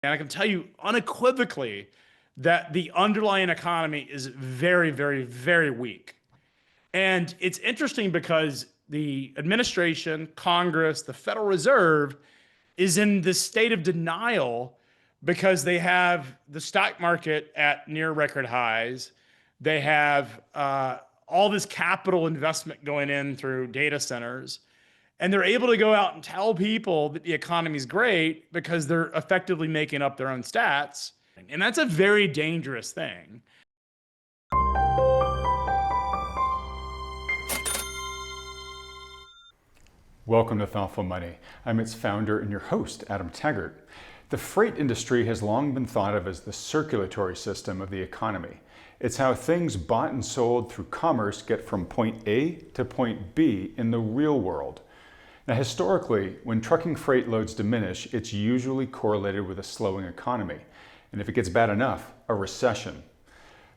And I can tell you unequivocally that the underlying economy is very, very, very weak. And it's interesting because the administration, Congress, the Federal Reserve is in this state of denial because they have the stock market at near record highs. They have all this capital investment going in through data centers. And they're able to go out and tell people that the economy's great because they're effectively making up their own stats. And that's a very dangerous thing. Welcome to Thoughtful Money. I'm its founder and your host, Adam Taggart. The freight industry has long been thought of as the circulatory system of the economy. It's how things bought and sold through commerce get from point A to point B in the real world. Now, historically, when trucking freight loads diminish, it's usually correlated with a slowing economy. And if it gets bad enough, a recession.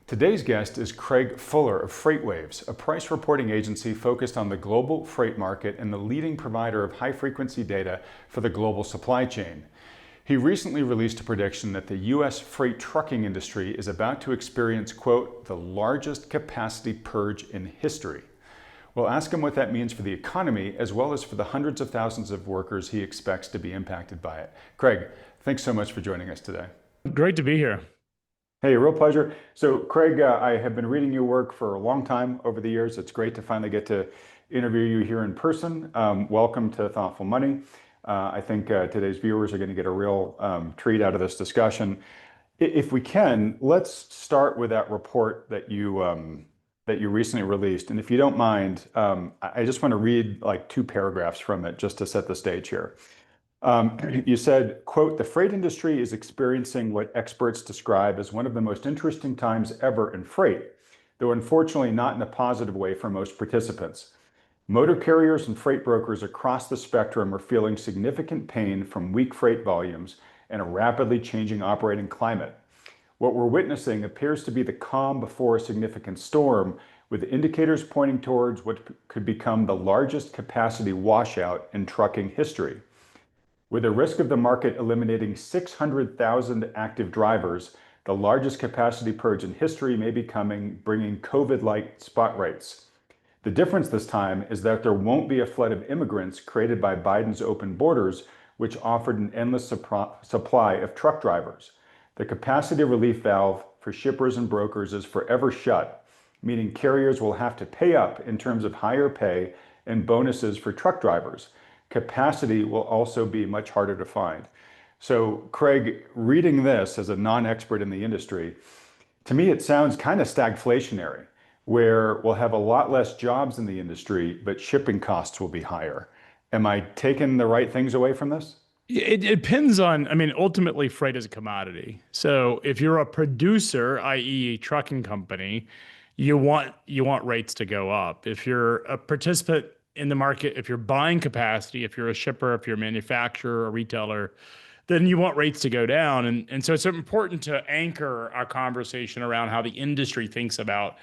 Today's guest is Craig Fuller of Freightwaves, a price reporting agency focused on the global freight market and the leading provider of high-frequency data for the global supply chain. He recently released a prediction that the U.S. freight trucking industry is about to experience, quote, the largest capacity purge in history. We'll ask him what that means for the economy, as well as for the hundreds of thousands of workers he expects to be impacted by it. Craig, thanks so much for joining us today. Great to be here. Hey, real pleasure. So Craig, I have been reading your work for a long time over the years. It's great to finally get to interview you here in person. Welcome to Thoughtful Money. I think today's viewers are going to get a real treat out of this discussion. If we can, let's start with that report that you recently released. And if you don't mind, I just want to read like 2 paragraphs from it just to set the stage here. You said, quote, the freight industry is experiencing what experts describe as one of the most interesting times ever in freight, though unfortunately not in a positive way for most participants. Motor carriers and freight brokers across the spectrum are feeling significant pain from weak freight volumes and a rapidly changing operating climate. What we're witnessing appears to be the calm before a significant storm, with indicators pointing towards what could become the largest capacity washout in trucking history. With the risk of the market eliminating 600,000 active drivers, the largest capacity purge in history may be coming, bringing COVID-like spot rates. The difference this time is that there won't be a flood of immigrants created by Biden's open borders, which offered an endless supply of truck drivers. The capacity relief valve for shippers and brokers is forever shut, meaning carriers will have to pay up in terms of higher pay and bonuses for truck drivers. Capacity will also be much harder to find. So, Craig, reading this as a non-expert in the industry, to me it sounds kind of stagflationary, where we'll have a lot less jobs in the industry, but shipping costs will be higher. Am I taking the right things away from this? It depends on, ultimately freight is a commodity. So if you're a producer, i.e. a trucking company, you want rates to go up. If you're a participant in the market, if you're buying capacity, if you're a shipper, if you're a manufacturer, a retailer, then you want rates to go down. And so it's important to anchor our conversation around how the industry thinks about.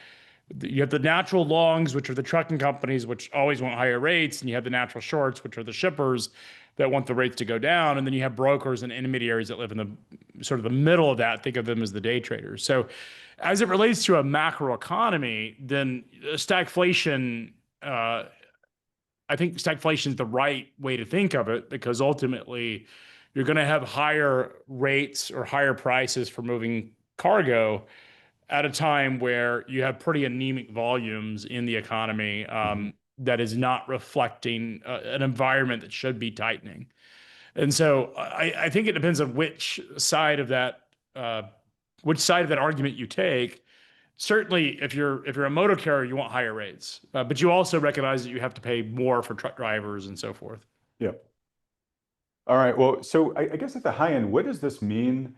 You have the natural longs, which are the trucking companies, which always want higher rates, and you have the natural shorts, which are the shippers that want the rates to go down, and then you have brokers and intermediaries that live in the sort of the middle of that. Think of them as the day traders. So as it relates to a macro economy, then stagflation, I think stagflation is the right way to think of it, because ultimately you're going to have higher rates or higher prices for moving cargo at a time where you have pretty anemic volumes in the economy that is not reflecting an environment that should be tightening. And so I think it depends on which side of that argument you take. Certainly, if you're a motor carrier, you want higher rates, but you also recognize that you have to pay more for truck drivers and so forth. Yeah. All right. Well, so I guess at the high end, what does this mean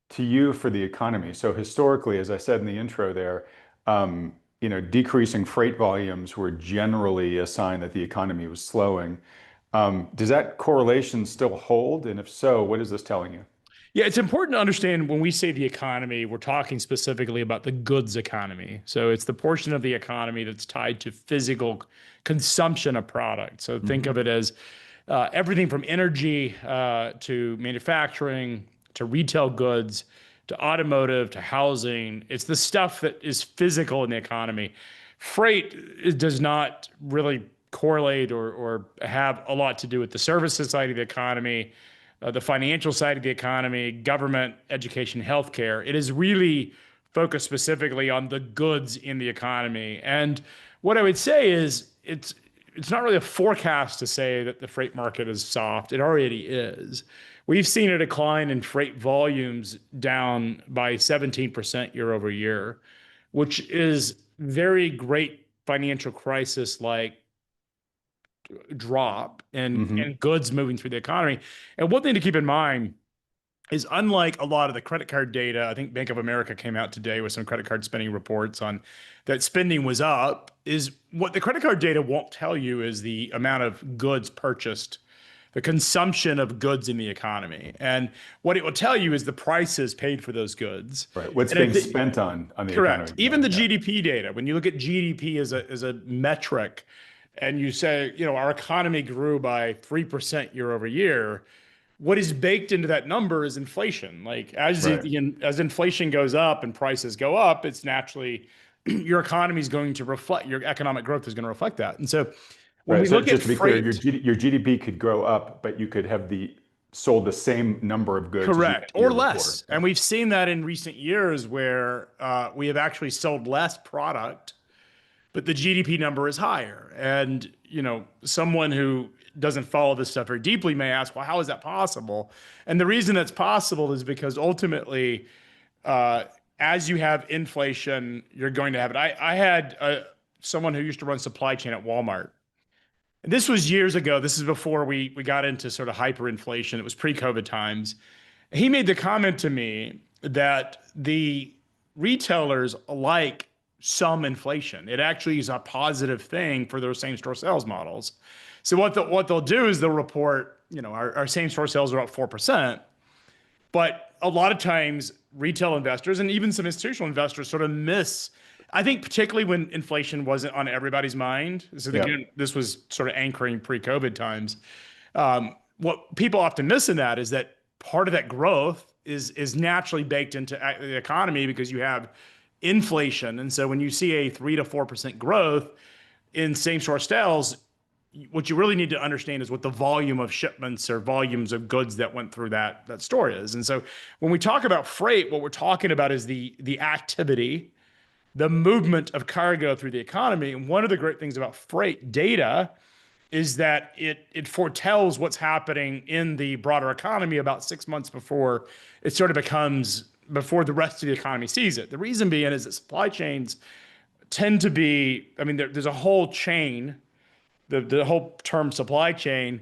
to you for the economy? So historically, as I said in the intro there, decreasing freight volumes were generally a sign that the economy was slowing. Does that correlation still hold? And if so, what is this telling you? Yeah, it's important to understand when we say the economy, we're talking specifically about the goods economy. So it's the portion of the economy that's tied to physical consumption of products. So think of it as everything from energy to manufacturing to retail goods, to automotive, to housing. It's the stuff that is physical in the economy. Freight does not really correlate or have a lot to do with the services side of the economy, the financial side of the economy, government, education, healthcare. It is really focused specifically on the goods in the economy. And what I would say is it's not really a forecast to say that the freight market is soft. It already is. We've seen a decline in freight volumes down by 17% year over year, which is very great financial crisis like drop and goods moving through the economy. And one thing to keep in mind is, unlike a lot of the credit card data, I think Bank of America came out today with some credit card spending reports on that spending was up, is what the credit card data won't tell you is the amount of goods purchased, the consumption of goods in the economy. And what it will tell you is the prices paid for those goods. Right. What's being spent on the correct. economy. Even the GDP data, when you look at GDP as a metric and you say, our economy grew by 3% year over year, what is baked into that number is inflation. Like as inflation goes up and prices go up, it's naturally your economy is going to reflect, your economic growth is going to reflect that. And so when we look at freight, your GDP could grow up, but you could have sold the same number of goods. Correct, or less. And we've seen that in recent years where we have actually sold less product, but the GDP number is higher. And someone who doesn't follow this stuff very deeply may ask, well, how is that possible? And the reason that's possible is because ultimately, as you have inflation, you're going to have it. I had someone who used to run supply chain at Walmart. And this was years ago. This is before we got into sort of hyperinflation. It was pre-COVID times. He made the comment to me that the retailers like some inflation. It actually is a positive thing for their same store sales models. So what they'll do is they'll report, our same store sales are up 4%, but a lot of times retail investors and even some institutional investors sort of miss, I think particularly when inflation wasn't on everybody's mind. So again, this was sort of anchoring pre-COVID times. What people often miss in that is that part of that growth is naturally baked into the economy because you have inflation. And so when you see a 3 to 4% growth in same store sales, what you really need to understand is what the volume of shipments or volumes of goods that went through that store is. And so when we talk about freight, what we're talking about is the activity, the movement of cargo through the economy. And one of the great things about freight data is that it foretells what's happening in the broader economy about 6 months before it sort of becomes, before the rest of the economy sees it. The reason being is that supply chains tend to be, there's a whole chain. The whole term supply chain,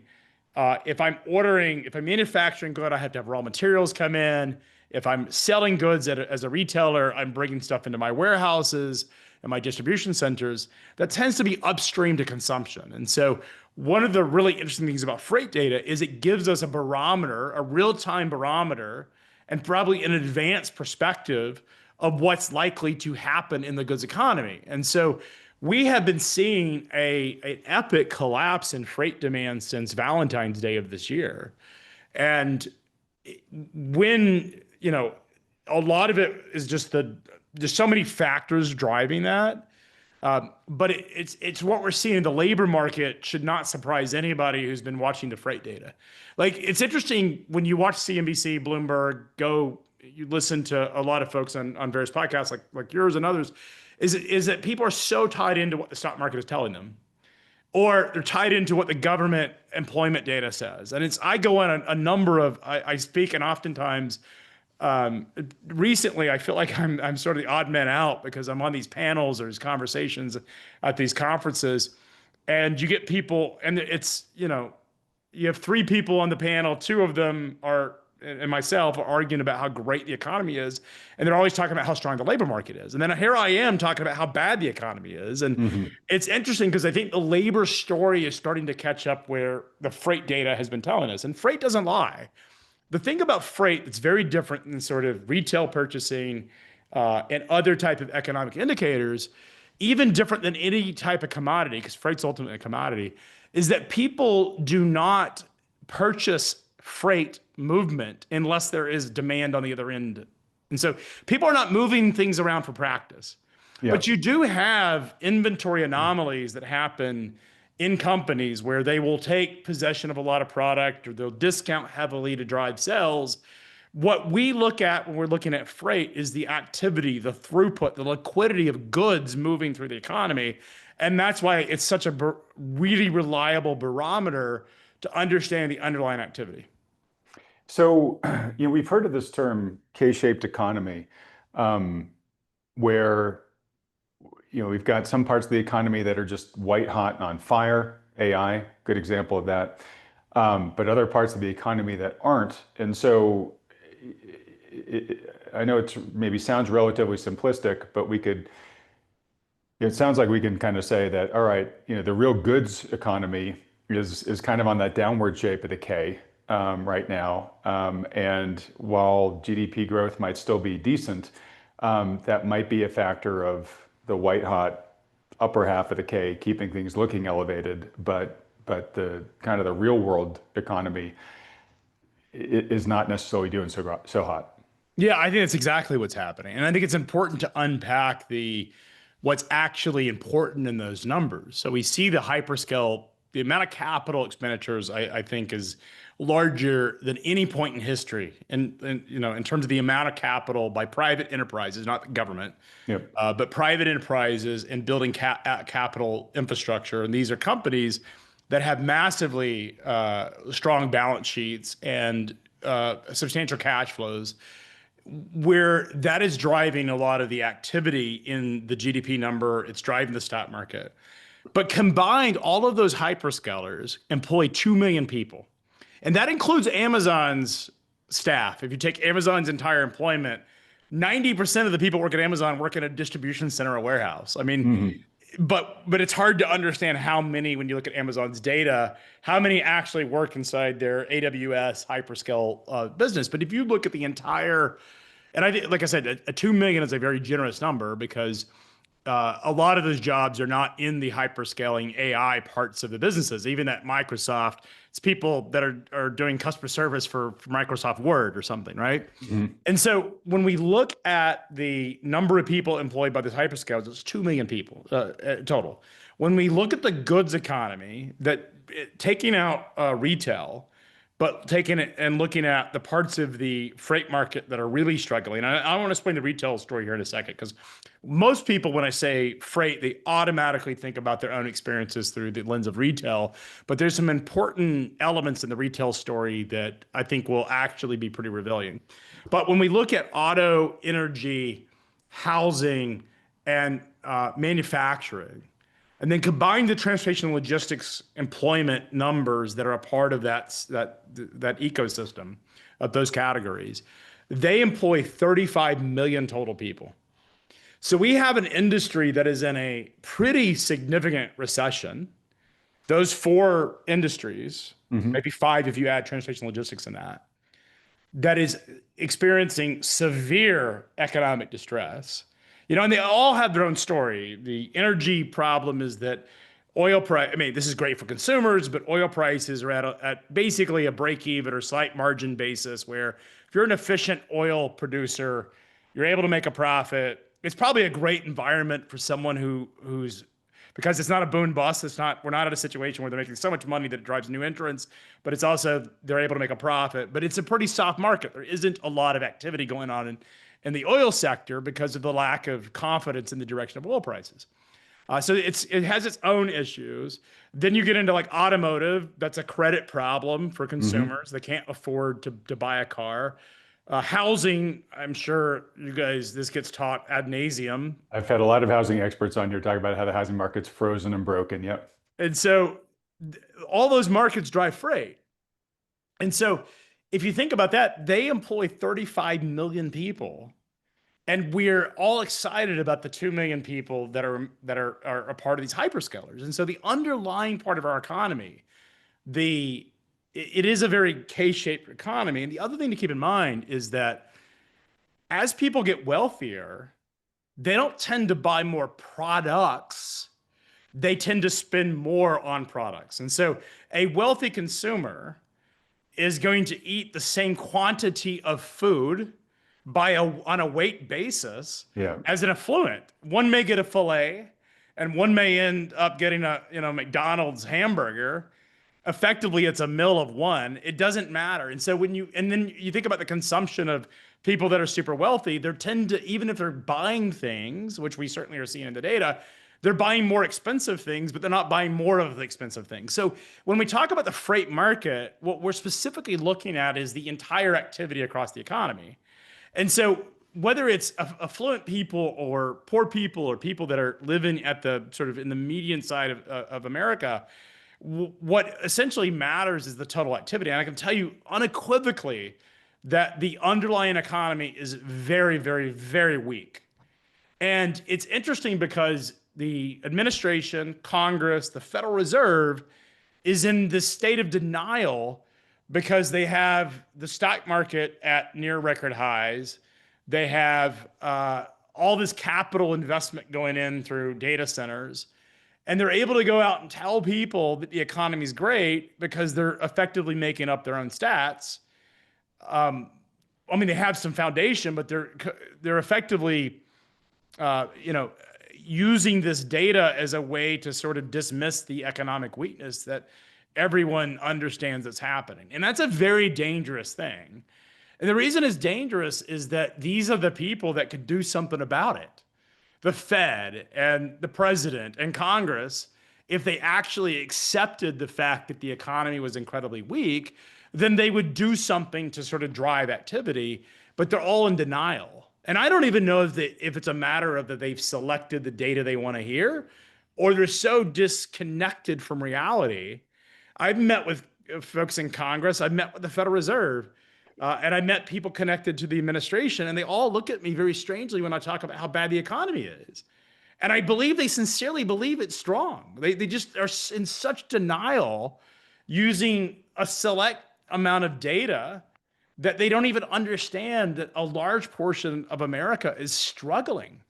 if I'm manufacturing good, I have to have raw materials come in. If I'm selling goods as a retailer, I'm bringing stuff into my warehouses and my distribution centers. That tends to be upstream to consumption. And so one of the really interesting things about freight data is it gives us a barometer, a real-time barometer, and probably an advanced perspective of what's likely to happen in the goods economy. And so we have been seeing an epic collapse in freight demand since Valentine's Day of this year. And when, a lot of it is just there's so many factors driving that. But it's what we're seeing in the labor market should not surprise anybody who's been watching the freight data. Like, it's interesting when you watch CNBC, Bloomberg, you listen to a lot of folks on various podcasts like yours and others, is that people are so tied into what the stock market is telling them, or they're tied into what the government employment data says. And I go on a number of, I speak, and oftentimes recently I feel like I'm sort of the odd man out because I'm on these panels or these conversations at these conferences, and you get people, and it's, you have 3 people on the panel, 2 of them and myself are arguing about how great the economy is. And they're always talking about how strong the labor market is. And then here I am talking about how bad the economy is. And it's interesting because I think the labor story is starting to catch up where the freight data has been telling us. And freight doesn't lie. The thing about freight that's very different than sort of retail purchasing and other type of economic indicators, even different than any type of commodity, because freight's ultimately a commodity, is that people do not purchase freight movement unless there is demand on the other end. And so people are not moving things around for practice. Yeah. But you do have inventory anomalies that happen in companies where they will take possession of a lot of product or they'll discount heavily to drive sales. What we look at when we're looking at freight is the activity, the throughput, the liquidity of goods moving through the economy. And that's why it's such a really reliable barometer to understand the underlying activity. So, we've heard of this term K-shaped economy, where we've got some parts of the economy that are just white hot and on fire. AI, good example of that. But other parts of the economy that aren't. And so I know it maybe sounds relatively simplistic, but it sounds like we can kind of say that, all right, the real goods economy is kind of on that downward shape of the K right now. And while GDP growth might still be decent, that might be a factor of the white hot upper half of the K keeping things looking elevated, but the kind of the real world economy is not necessarily doing so hot. Yeah, I think that's exactly what's happening. And I think it's important to unpack what's actually important in those numbers. So we see the hyperscale, the amount of capital expenditures, I think, is larger than any point in history. And in terms of the amount of capital by private enterprises, not the government, Yep. but private enterprises and building capital infrastructure. And these are companies that have massively strong balance sheets and substantial cash flows, where that is driving a lot of the activity in the GDP number. It's driving the stock market. But combined, all of those hyperscalers employ 2 million people. And that includes Amazon's staff. If you take Amazon's entire employment, 90% of the people work at Amazon work in a distribution center or warehouse. I mean, but it's hard to understand how many, when you look at Amazon's data, how many actually work inside their AWS hyperscale business. But if you look at the entire, and I think, like I said, a 2 million is a very generous number because a lot of those jobs are not in the hyperscaling AI parts of the businesses. Even at Microsoft, it's people that are doing customer service for Microsoft Word or something, right? And so when we look at the number of people employed by the hyperscalers, it's 2 million people total. When we look at the goods economy, taking out retail, but taking it and looking at the parts of the freight market that are really struggling. I want to explain the retail story here in a second, because most people, when I say freight, they automatically think about their own experiences through the lens of retail. But there's some important elements in the retail story that I think will actually be pretty revealing. But when we look at auto, energy, housing, and manufacturing, and then combine the transportation and logistics employment numbers that are a part of that ecosystem of those categories, they employ 35 million total people. So we have an industry that is in a pretty significant recession. Those four industries, maybe five if you add transportation and logistics in that is experiencing severe economic distress. And they all have their own story. The energy problem is that oil price, I mean, this is great for consumers, but oil prices are at basically a break even or slight margin basis, where if you're an efficient oil producer, you're able to make a profit. It's probably a great environment for someone who's, because it's not a boom bust. We're not at a situation where they're making so much money that it drives new entrants, but it's also, they're able to make a profit. But it's a pretty soft market. There isn't a lot of activity going on in the oil sector because of the lack of confidence in the direction of oil prices. So it has its own issues. Then you get into like automotive. That's a credit problem for consumers. They can't afford to buy a car. Housing, I'm sure you guys, this gets taught ad nauseum. I've had a lot of housing experts on here talk about how the housing market's frozen and broken. Yep. And so all those markets drive freight. And so if you think about that, they employ 35 million people. And we're all excited about the 2 million people that are a part of these hyperscalers. And so the underlying part of our economy, it is a very K-shaped economy. And the other thing to keep in mind is that as people get wealthier, they don't tend to buy more products. They tend to spend more on products. And so a wealthy consumer is going to eat the same quantity of food on a weight basis Yeah. as an affluent. One may get a filet, and one may end up getting a McDonald's hamburger. Effectively, it's a meal of one. It doesn't matter. And so then you think about the consumption of people that are super wealthy, they tend to, even if they're buying things, which we certainly are seeing in the data, they're buying more expensive things, but they're not buying more of the expensive things. So when we talk about the freight market, what we're specifically looking at is the entire activity across the economy. And so whether it's affluent people or poor people or people that are living at the sort of in the median side of America, what essentially matters is the total activity. And I can tell you unequivocally that the underlying economy is very, very, very weak. And it's interesting because the administration, Congress, the Federal Reserve is in this state of denial because they have the stock market at near record highs. They have all this capital investment going in through data centers. And they're able to go out and tell people that the economy is great because they're effectively making up their own stats. I mean, they have some foundation, but they're effectively, using this data as a way to sort of dismiss the economic weakness that everyone understands that's happening. And that's a very dangerous thing. And the reason it's dangerous is that these are the people that could do something about it. The Fed and the president and Congress, if they actually accepted the fact that the economy was incredibly weak, then they would do something to sort of drive activity, but they're all in denial. And I don't even know if it's a matter of that they've selected the data they want to hear, or they're so disconnected from reality. I've met with folks in Congress, I've met with the Federal Reserve, and I met people connected to the administration, and they all look at me very strangely when I talk about how bad the economy is. And I believe they sincerely believe it's strong. They just are in such denial using a select amount of data that they don't even understand that a large portion of America is struggling.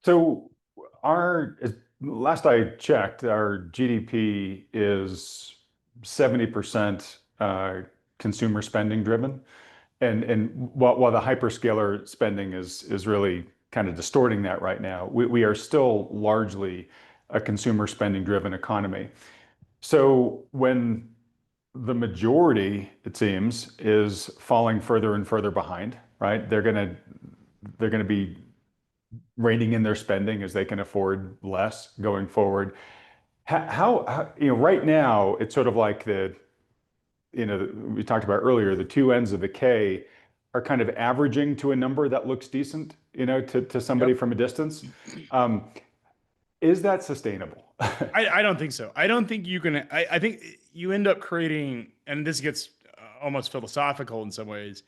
So last I checked, our GDP is 70% consumer spending driven. And while the hyperscaler spending is really kind of distorting that right now, we are still largely a consumer spending driven economy. So when the majority, it seems, is falling further and further behind, right? They're gonna be reining in their spending as they can afford less going forward. How right now it's sort of like we talked about earlier, the two ends of the K are kind of averaging to a number that looks decent, to somebody from a distance. Is that sustainable? I don't think so. I don't think you can. I think you end up creating, and this gets almost philosophical in some ways,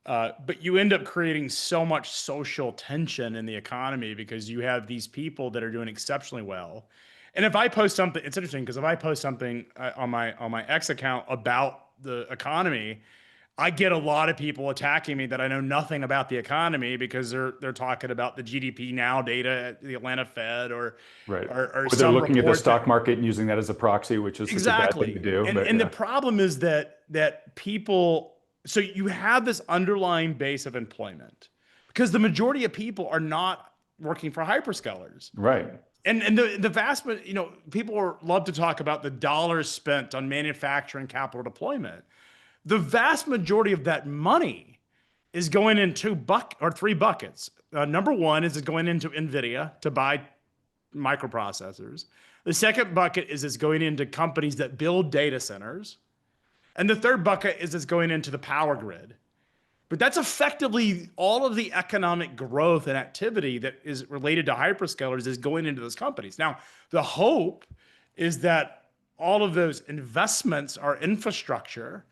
but you end up creating so much social tension in the economy because you have these people that are doing exceptionally well. And if I post something, it's interesting because if I post something on my X account about the economy, I get a lot of people attacking me that I know nothing about the economy because they're talking about the GDP now data at the Atlanta Fed or Right. or Or they're looking at the report stock market and using that as a proxy, which is such a bad thing to do. And the problem is that people, so you have this underlying base of employment because the majority of people are not working for hyperscalers. Right. And the vast, people love to talk about the dollars spent on manufacturing capital deployment. The vast majority of that money is going in three buckets. Number one is it's going into NVIDIA to buy microprocessors. The second bucket is it's going into companies that build data centers. And the third bucket is it's going into the power grid. But that's effectively all of the economic growth and activity that is related to hyperscalers is going into those companies. Now, the hope is that all of those investments are infrastructure,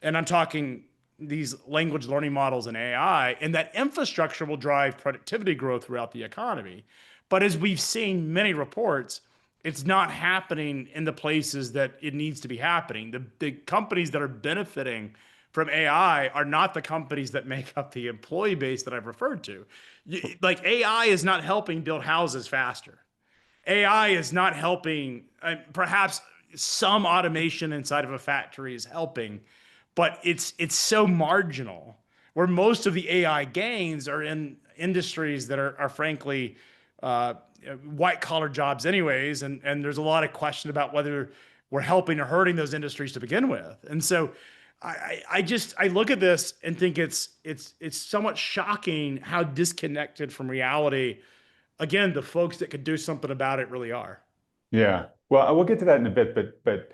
and I'm talking these language learning models and AI, and that infrastructure will drive productivity growth throughout the economy. But as we've seen many reports, it's not happening in the places that it needs to be happening. The companies that are benefiting from AI are not the companies that make up the employee base that I've referred to. Like AI is not helping build houses faster. AI is not helping, perhaps some automation inside of a factory is helping, but it's so marginal. Where most of the AI gains are in industries that are frankly uh, white collar jobs, anyways, and there's a lot of question about whether we're helping or hurting those industries to begin with. And so, I look at this and think it's somewhat shocking how disconnected from reality, again, the folks that could do something about it really are. Yeah. Well, we'll get to that in a bit, but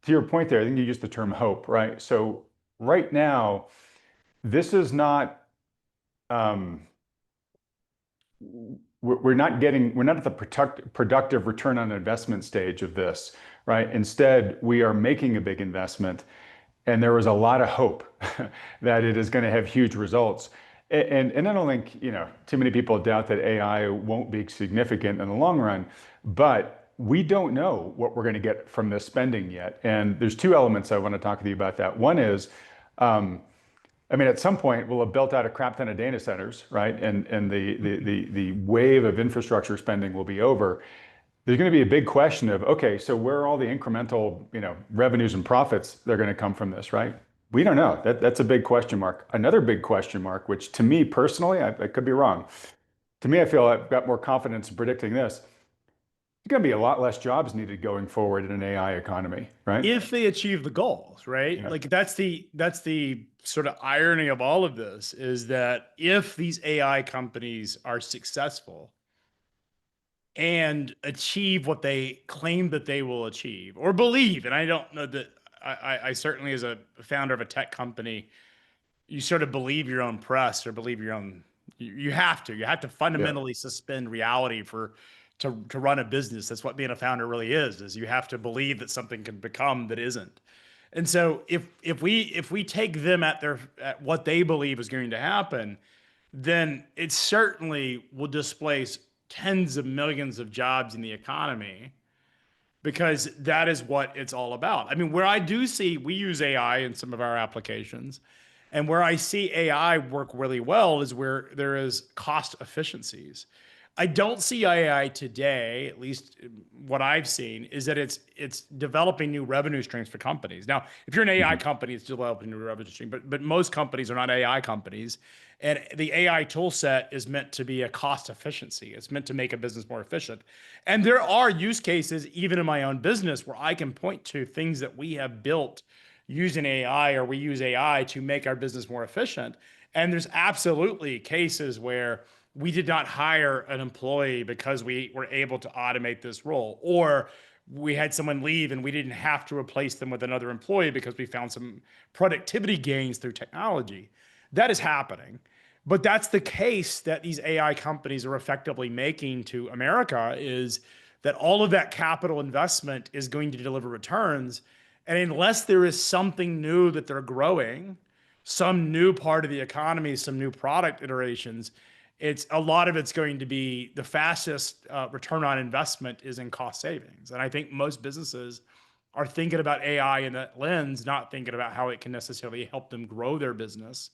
to your point there, I think you used the term hope, right? So right now, this is not um, we're not at the productive return on investment stage of this, right? Instead, we are making a big investment, and there was a lot of hope that it is going to have huge results. And I don't think, too many people doubt that AI won't be significant in the long run, but we don't know what we're going to get from this spending yet. And there's two elements I want to talk to you about that. One is, I mean, at some point, we'll have built out a crap ton of data centers, right? And the wave of infrastructure spending will be over. There's going to be a big question of, okay, so where are all the incremental, revenues and profits that are going to come from this, right? We don't know. That's a big question mark. Another big question mark, which to me personally, I could be wrong. To me, I feel I've got more confidence in predicting this. There's going to be a lot less jobs needed going forward in an AI economy, right? If they achieve the goals, right? Yeah. Like that's the sort of irony of all of this, is that if these AI companies are successful and achieve what they claim that they will achieve or believe, and I don't know that I certainly, as a founder of a tech company, you sort of believe your own press or believe your own, you have to Yeah. fundamentally suspend reality for to run a business. That's what being a founder really is you have to believe that something can become that isn't. And so if we take them at what they believe is going to happen, then it certainly will displace tens of millions of jobs in the economy, because that is what it's all about. I mean, where I do see, we use AI in some of our applications, and where I see AI work really well is where there is cost efficiencies. I don't see AI today, at least what I've seen, is that it's developing new revenue streams for companies. Now, if you're an AI Mhm. company, it's developing new revenue stream, but most companies are not AI companies. And the AI tool set is meant to be a cost efficiency. It's meant to make a business more efficient. And there are use cases, even in my own business, where I can point to things that we have built using AI, or we use AI to make our business more efficient. And there's absolutely cases where we did not hire an employee because we were able to automate this role, or we had someone leave and we didn't have to replace them with another employee because we found some productivity gains through technology. That is happening. But that's the case that these AI companies are effectively making to America, is that all of that capital investment is going to deliver returns. And unless there is something new that they're growing, some new part of the economy, some new product iterations, it's a lot of it's going to be the fastest return on investment is in cost savings. And I think most businesses are thinking about AI in that lens, not thinking about how it can necessarily help them grow their business.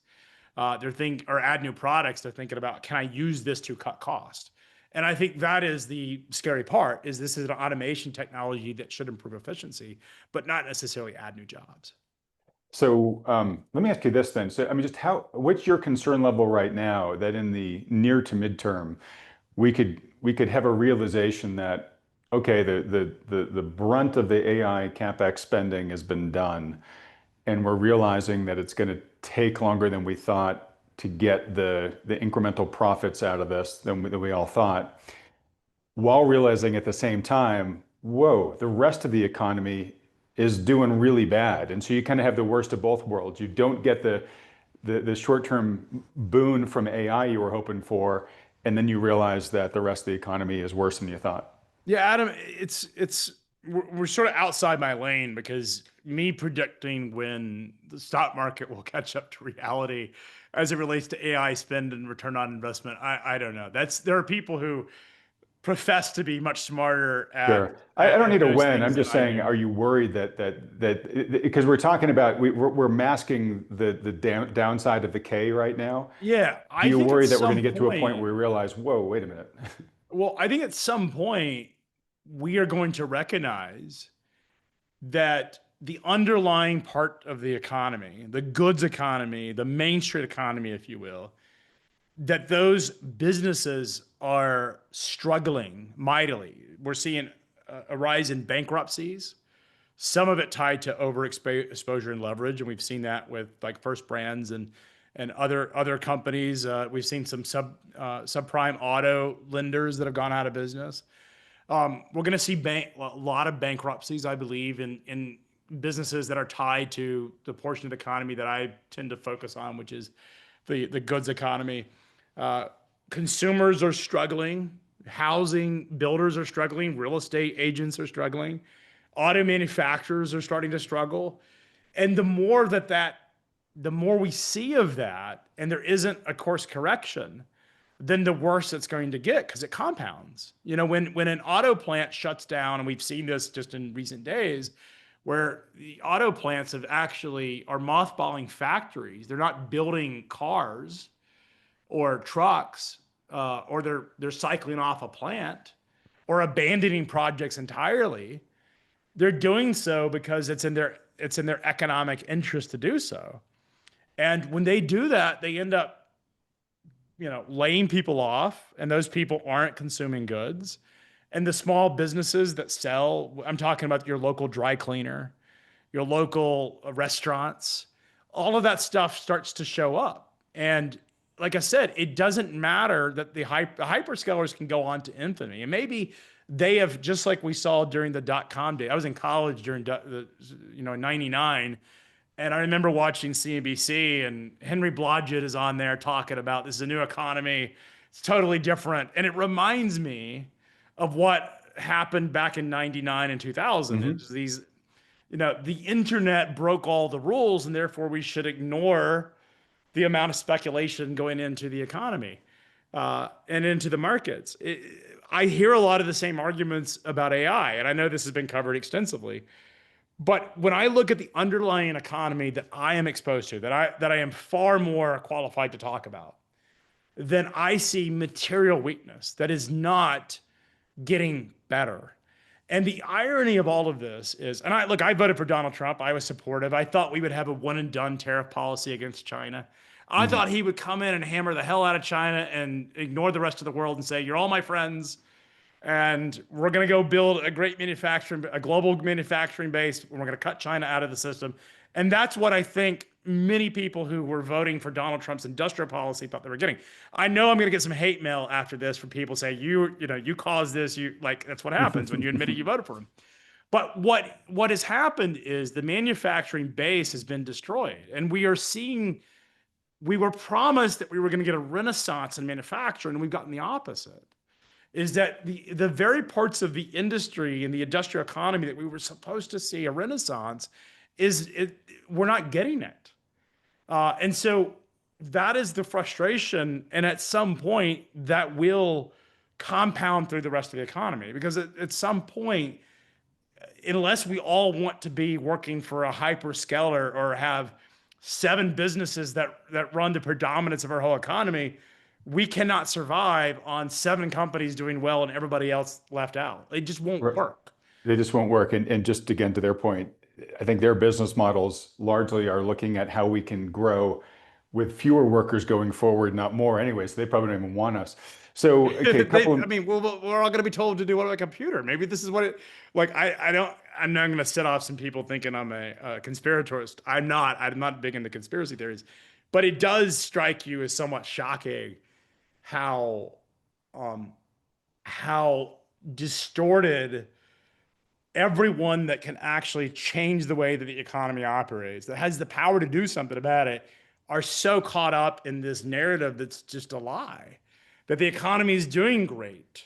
Or add new products. They're thinking about, can I use this to cut cost? And I think that is the scary part, is this is an automation technology that should improve efficiency, but not necessarily add new jobs. So let me ask you this then. So I mean, just what's your concern level right now that in the near to midterm we could have a realization that, okay, the brunt of the AI CapEx spending has been done, and we're realizing that it's going to take longer than we thought to get the incremental profits out of this than we all thought, while realizing at the same time, whoa, the rest of the economy is doing really bad. And so you kind of have the worst of both worlds. You don't get the short-term boon from AI you were hoping for, and then you realize that the rest of the economy is worse than you thought. Yeah, Adam, we're sort of outside my lane, because me predicting when the stock market will catch up to reality as it relates to AI spend and return on investment, I don't know. There are people who profess to be much smarter Sure. I don't need at to those win. I'm things than just I saying, do. are you worried that because we're talking about we're masking the downside of the K right now? Yeah, Do I you think at worry that we're going some to get to a point point, where we realize, whoa, wait a minute? well, I think at some point we are going to recognize that the underlying part of the economy, the goods economy, the Main Street economy, if you will, that those businesses are struggling mightily. We're seeing a rise in bankruptcies, some of it tied to overexposure and leverage, and we've seen that with like First Brands and other companies. We've seen some subprime auto lenders that have gone out of business. We're going to see a lot of bankruptcies, I believe, in businesses that are tied to the portion of the economy that I tend to focus on, which is the goods economy. Consumers are struggling. Housing builders are struggling. Real estate agents are struggling. Auto manufacturers are starting to struggle. And the more we see of that, and there isn't a course correction, then the worse it's going to get because it compounds. You know, when an auto plant shuts down, and we've seen this just in recent days, where the auto plants are mothballing factories. They're not building cars or trucks, or they're cycling off a plant or abandoning projects entirely. They're doing so because it's in their economic interest to do so. And when they do that, they end up, laying people off, and those people aren't consuming goods. And the small businesses that sell, I'm talking about your local dry cleaner, your local restaurants, all of that stuff starts to show up. And like I said, it doesn't matter that the hyperscalers can go on to infamy. And maybe they have, just like we saw during the dot-com day. I was in college during '99, and I remember watching CNBC, and Henry Blodgett is on there talking about this is a new economy. It's totally different. And it reminds me of what happened back in '99 and 2000. Mm-hmm. It was these, the internet broke all the rules, and therefore we should ignore the amount of speculation going into the economy and into the markets. I hear a lot of the same arguments about AI, and I know this has been covered extensively. But when I look at the underlying economy that I am exposed to, that I am far more qualified to talk about, then I see material weakness that is not getting better. And the irony of all of this is, and I voted for Donald Trump. I was supportive. I thought we would have a one and done tariff policy against China. I thought he would come in and hammer the hell out of China and ignore the rest of the world and say, you're all my friends, and we're going to go build a global manufacturing base, and we're going to cut China out of the system. And that's what I think many people who were voting for Donald Trump's industrial policy thought they were getting. I know I'm going to get some hate mail after this from people saying, you caused this. That's what happens when you admit you voted for him. But what has happened is the manufacturing base has been destroyed. And we were promised that we were going to get a renaissance in manufacturing, and we've gotten the opposite. Is that the very parts of the industry and the industrial economy that we were supposed to see a renaissance, we're not getting it. And so that is the frustration. And at some point that will compound through the rest of the economy, because at some point, unless we all want to be working for a hyperscaler or have 7 businesses that run the predominance of our whole economy, we cannot survive on 7 companies doing well and everybody else left out. It just won't work. They just won't work. And just again, to their point, I think their business models largely are looking at how we can grow with fewer workers going forward, not more anyway. So they probably don't even want us. So, okay, we're all going to be told to do what on a computer. Maybe this is what it, I'm not going to set off some people thinking I'm a conspiratorist. I'm not big into conspiracy theories, but it does strike you as somewhat shocking how distorted everyone that can actually change the way that the economy operates, that has the power to do something about it, are so caught up in this narrative that's just a lie, that the economy is doing great.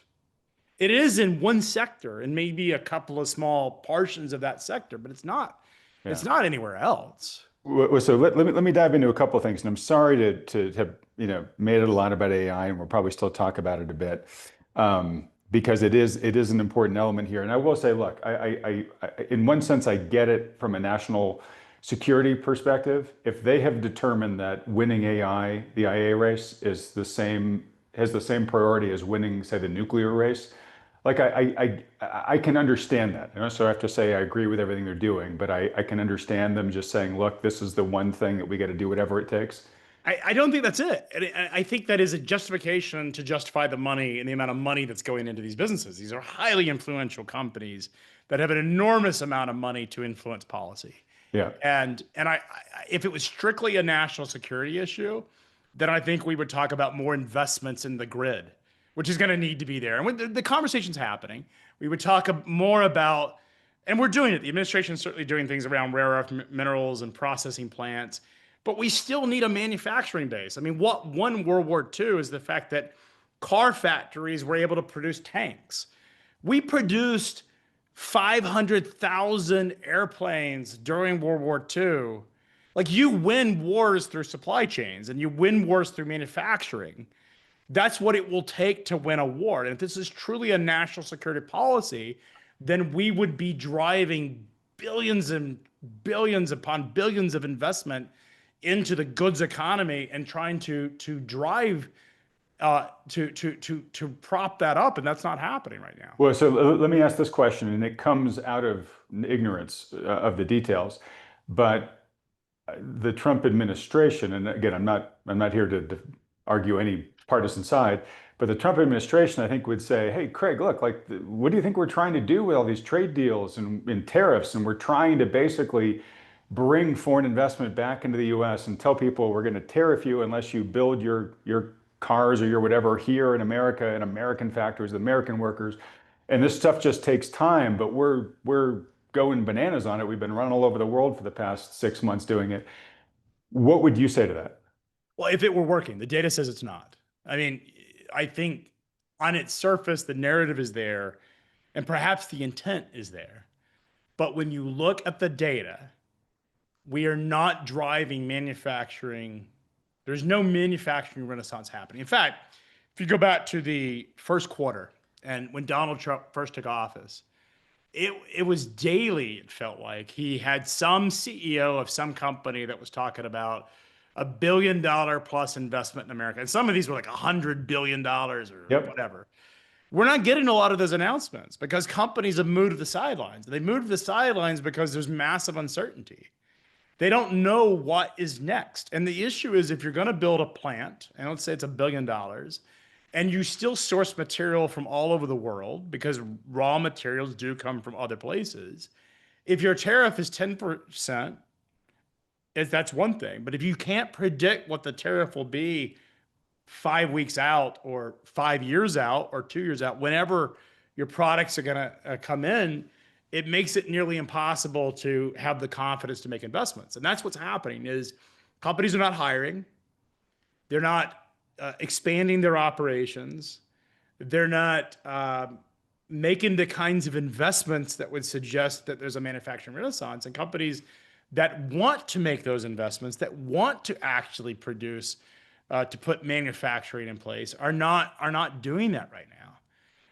It is in one sector and maybe a couple of small portions of that sector, but it's not. Yeah. It's not anywhere else. So let me dive into a couple of things, and I'm sorry to have made it a lot about AI, and we'll probably still talk about it a bit, because it is an important element here. And I will say, look, I in one sense I get it from a national security perspective. If they have determined that winning AI, the IA race, has the same priority as winning, say, the nuclear race, like I can understand that. You know? So I have to say I agree with everything they're doing, but I can understand them just saying, look, this is the one thing that we got to do whatever it takes. I don't think that's it. And I think that is a justification to justify the money and the amount of money that's going into these businesses. These are highly influential companies that have an enormous amount of money to influence policy. Yeah. And if it was strictly a national security issue, then I think we would talk about more investments in the grid, which is going to need to be there. And when the conversation's happening, we would talk more about, and we're doing it. The administration is certainly doing things around rare earth minerals and processing plants, but we still need a manufacturing base. I mean, what won World War II is the fact that car factories were able to produce tanks. We produced 500,000 airplanes during World War II. Like, you win wars through supply chains and you win wars through manufacturing. That's what it will take to win a war. And if this is truly a national security policy, then we would be driving billions and billions upon billions of investment into the goods economy and trying to drive to prop that up, and that's not happening right now. Well, so let me ask this question, and it comes out of ignorance of the details, but the Trump administration, and again, I'm not here to argue any partisan side, but the Trump administration, I think, would say, "Hey, Craig, look, like, what do you think we're trying to do with all these trade deals and tariffs? And we're trying to basically bring foreign investment back into the U.S. and tell people we're going to tariff you unless you build your cars or your whatever here in America, in American factories, American workers." And this stuff just takes time, but we're going bananas on it. We've been running all over the world for the past 6 months doing it. What would you say to that? Well, if it were working, the data says it's not. I mean, I think on its surface, the narrative is there, and perhaps the intent is there. But when you look at the data, we are not driving manufacturing. There's no manufacturing renaissance happening. In fact, if you go back to the first quarter and when Donald Trump first took office, it was daily, it felt like. He had some CEO of some company that was talking about $1 billion plus investment in America. And some of these were like $100 billion or whatever. We're not getting a lot of those announcements because companies have moved to the sidelines. They moved to the sidelines because there's massive uncertainty. They don't know what is next. And the issue is, if you're going to build a plant, and let's say it's $1 billion, and you still source material from all over the world because raw materials do come from other places, if your tariff is 10%, that's one thing. But if you can't predict what the tariff will be 5 weeks out or 5 years out or 2 years out, whenever your products are going to come in, it makes it nearly impossible to have the confidence to make investments. And that's what's happening is companies are not hiring. They're not expanding their operations. They're not making the kinds of investments that would suggest that there's a manufacturing renaissance. And companies that want to make those investments, that want to actually produce, to put manufacturing in place, are not doing that right now.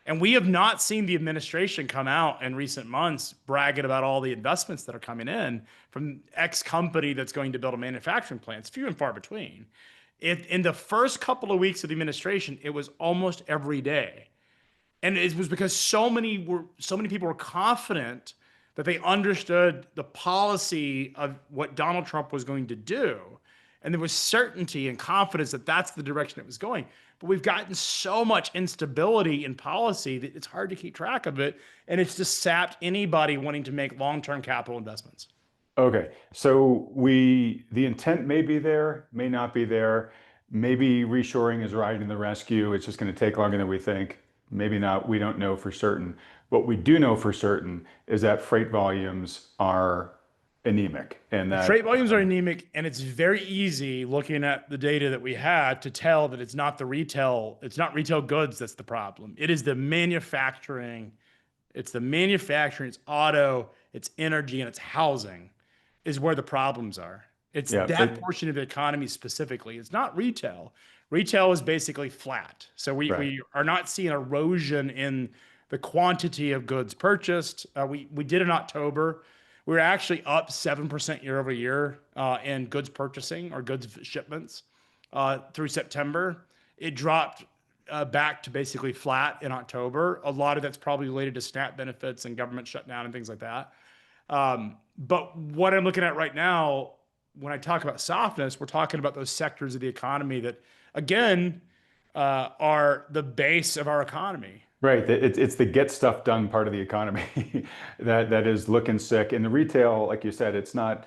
And we have not seen the administration come out in recent months bragging about all the investments that are coming in from X company that's going to build a manufacturing plant. It's few and far between. In the first couple of weeks of the administration, it was almost every day. And it was because so many people were confident that they understood the policy of what Donald Trump was going to do. And there was certainty and confidence that that's the direction it was going. But we've gotten so much instability in policy that it's hard to keep track of it. And it's just sapped anybody wanting to make long-term capital investments. Okay, so the intent may be there, may not be there. Maybe reshoring is riding the rescue. It's just going to take longer than we think. Maybe not. We don't know for certain. What we do know for certain is that freight volumes are anemic, and that freight volumes are anemic, and it's very easy looking at the data that we had to tell that it's not retail goods that's the problem. It is the manufacturing. It's auto, it's energy, and it's housing is where the problems are. It's that portion of the economy specifically. It's not retail. Retail is basically flat. So we are not seeing erosion in the quantity of goods purchased. We did in October. We were actually up 7% year over year in goods purchasing or goods shipments through September. It dropped back to basically flat in October. A lot of that's probably related to SNAP benefits and government shutdown and things like that. But what I'm looking at right now, when I talk about softness, we're talking about those sectors of the economy that, again, are the base of our economy. Right. It's the get stuff done part of the economy that is looking sick. In the retail, like you said, it's not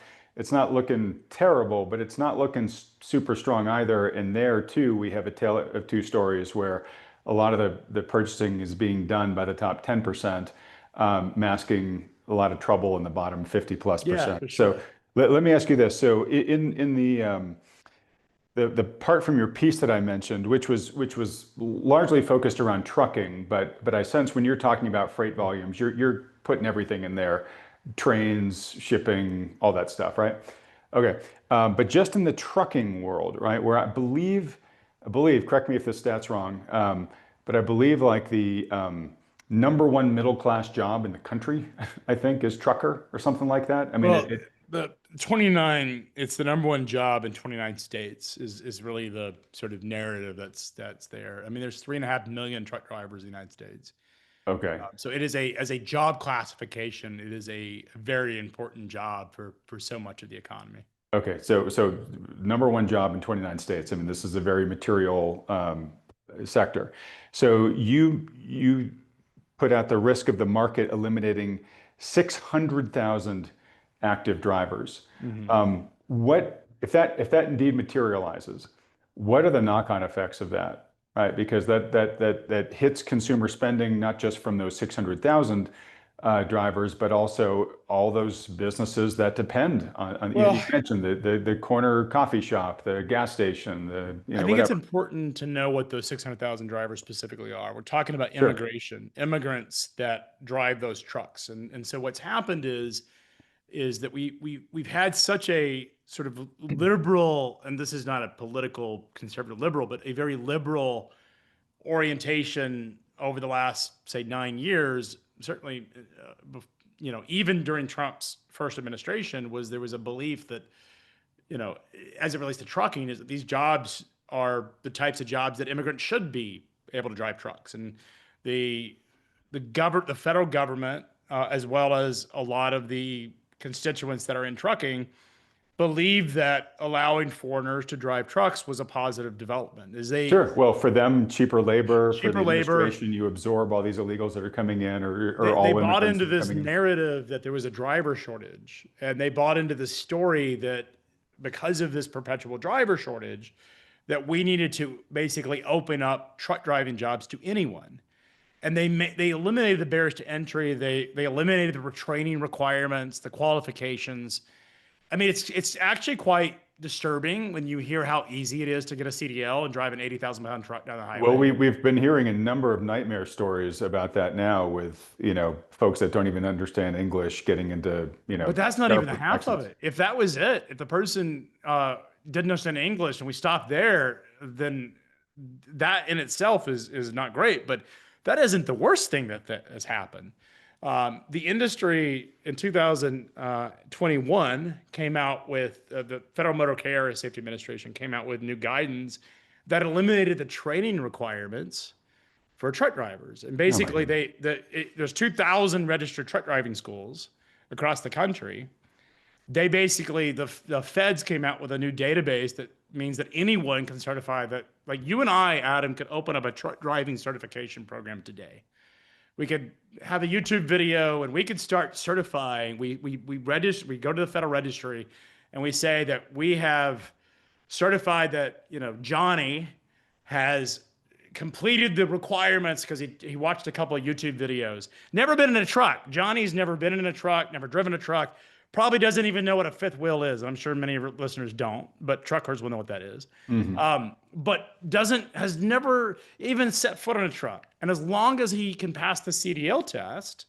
looking terrible, but it's not looking super strong either. And there too, we have a tale of two stories where a lot of the purchasing is being done by the top 10%, masking a lot of trouble in the bottom 50 plus Yeah, percent. for So sure. let me ask you this. So in the part from your piece that I mentioned, which was largely focused around trucking, but I sense when you're talking about freight volumes, you're putting everything in there, trains, shipping, all that stuff, right? Okay, but just in the trucking world, right, where I believe, correct me if this stat's wrong, but I believe like the number one middle class job in the country, I think, is trucker or something like that. I mean, Well, the 29, it's the number one job in 29 states is really the sort of narrative that's there. I mean, there's 3.5 million truck drivers in the United States. okay. So it is as a job classification, it is a very important job for so much of the economy. Okay, so number one job in 29 states. I mean, this is a very material sector. So you put out the risk of the market eliminating 600,000 active drivers. Mhm. What if that indeed materializes? What are the knock-on effects of that? Right, because that hits consumer spending not just from those 600,000 drivers, but also all those businesses that depend on you Well, mentioned the corner coffee shop, the gas station, I think it's whatever. important to know what those 600,000 drivers specifically are. We're talking about Sure. immigration, immigrants that drive those trucks. And so what's happened is that we've had such a sort of liberal, and this is not a political conservative liberal, but a very liberal orientation over the last, say, 9 years. Certainly, even during Trump's first administration, there was a belief that, as it relates to trucking, is that these jobs are the types of jobs that immigrants should be able to drive trucks, and the the federal government, as well as a lot of the constituents that are in trucking, believe that allowing foreigners to drive trucks was a positive development. Is they Sure. Well, for them, cheaper labor, for the cheaper labor. administration, you absorb all these illegals that are coming in or They all bought immigrants into that are this coming in. narrative that there was a driver shortage, and they bought into the story that because of this perpetual driver shortage, that we needed to basically open up truck driving jobs to anyone. And they eliminated the barriers to entry. They eliminated the training requirements, the qualifications. I mean, it's actually quite disturbing when you hear how easy it is to get a CDL and drive an 80,000 pound truck down the Well, highway. we've been hearing a number of nightmare stories about that now with, folks that don't even understand English getting into, But that's not even the terrible half of accidents. it. If that was it, if the person didn't understand English and we stopped there, then that in itself is not great. But that isn't the worst thing that has happened. The industry in 2021 came out with the Federal Motor Carrier Safety Administration came out with new guidance that eliminated the training requirements for truck drivers. And Oh my basically, goodness. there's 2,000 registered truck driving schools across the country. They basically the feds came out with a new database that means that anyone can certify that. Like you and I, Adam, could open up a truck driving certification program today. We could have a YouTube video and we could start certifying. We register. We go to the federal registry, and we say that we have certified that Johnny has completed the requirements because he watched a couple of YouTube videos. Never been in a truck. Johnny's never been in a truck, never driven a truck. Probably doesn't even know what a fifth wheel is. I'm sure many of your listeners don't, but truckers will know what that is. Mhm. But has never even set foot on a truck. And as long as he can pass the CDL test,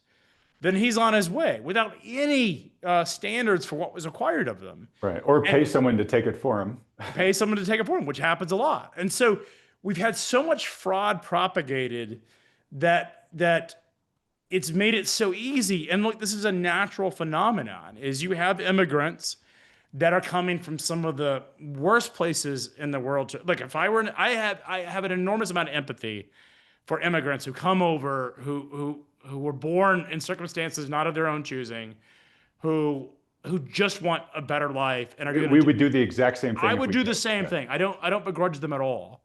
then he's on his way without any standards for what was required of them. Right. Or And pay someone to take it for him. pay someone to take it for him, which happens a lot. And so we've had so much fraud propagated that it's made it so easy. And look, this is a natural phenomenon: is you have immigrants that are coming from some of the worst places in the world. Look, if I were, I have an enormous amount of empathy for immigrants who come over, who were born in circumstances not of their own choosing, who just want a better life and are going to. We would do the exact same thing. I would do the same thing. I don't begrudge them at all.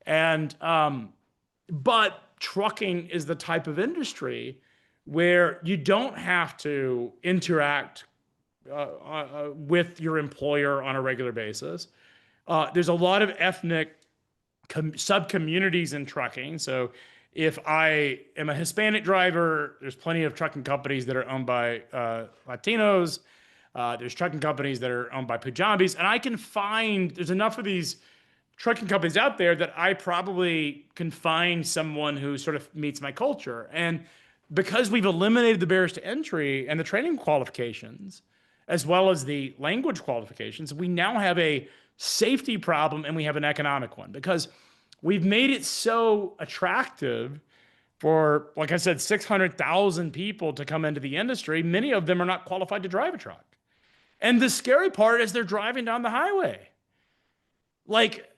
And but trucking is the type of industry where you don't have to interact with your employer on a regular basis. There's a lot of ethnic sub-communities in trucking. So if I am a Hispanic driver, there's plenty of trucking companies that are owned by Latinos. There's trucking companies that are owned by Punjabis. And I can find, there's enough of these trucking companies out there that I probably can find someone who sort of meets my culture. And because we've eliminated the barriers to entry and the training qualifications, as well as the language qualifications, we now have a safety problem and we have an economic one, because we've made it so attractive for, like I said, 600,000 people to come into the industry. Many of them are not qualified to drive a truck. And the scary part is they're driving down the highway. Like,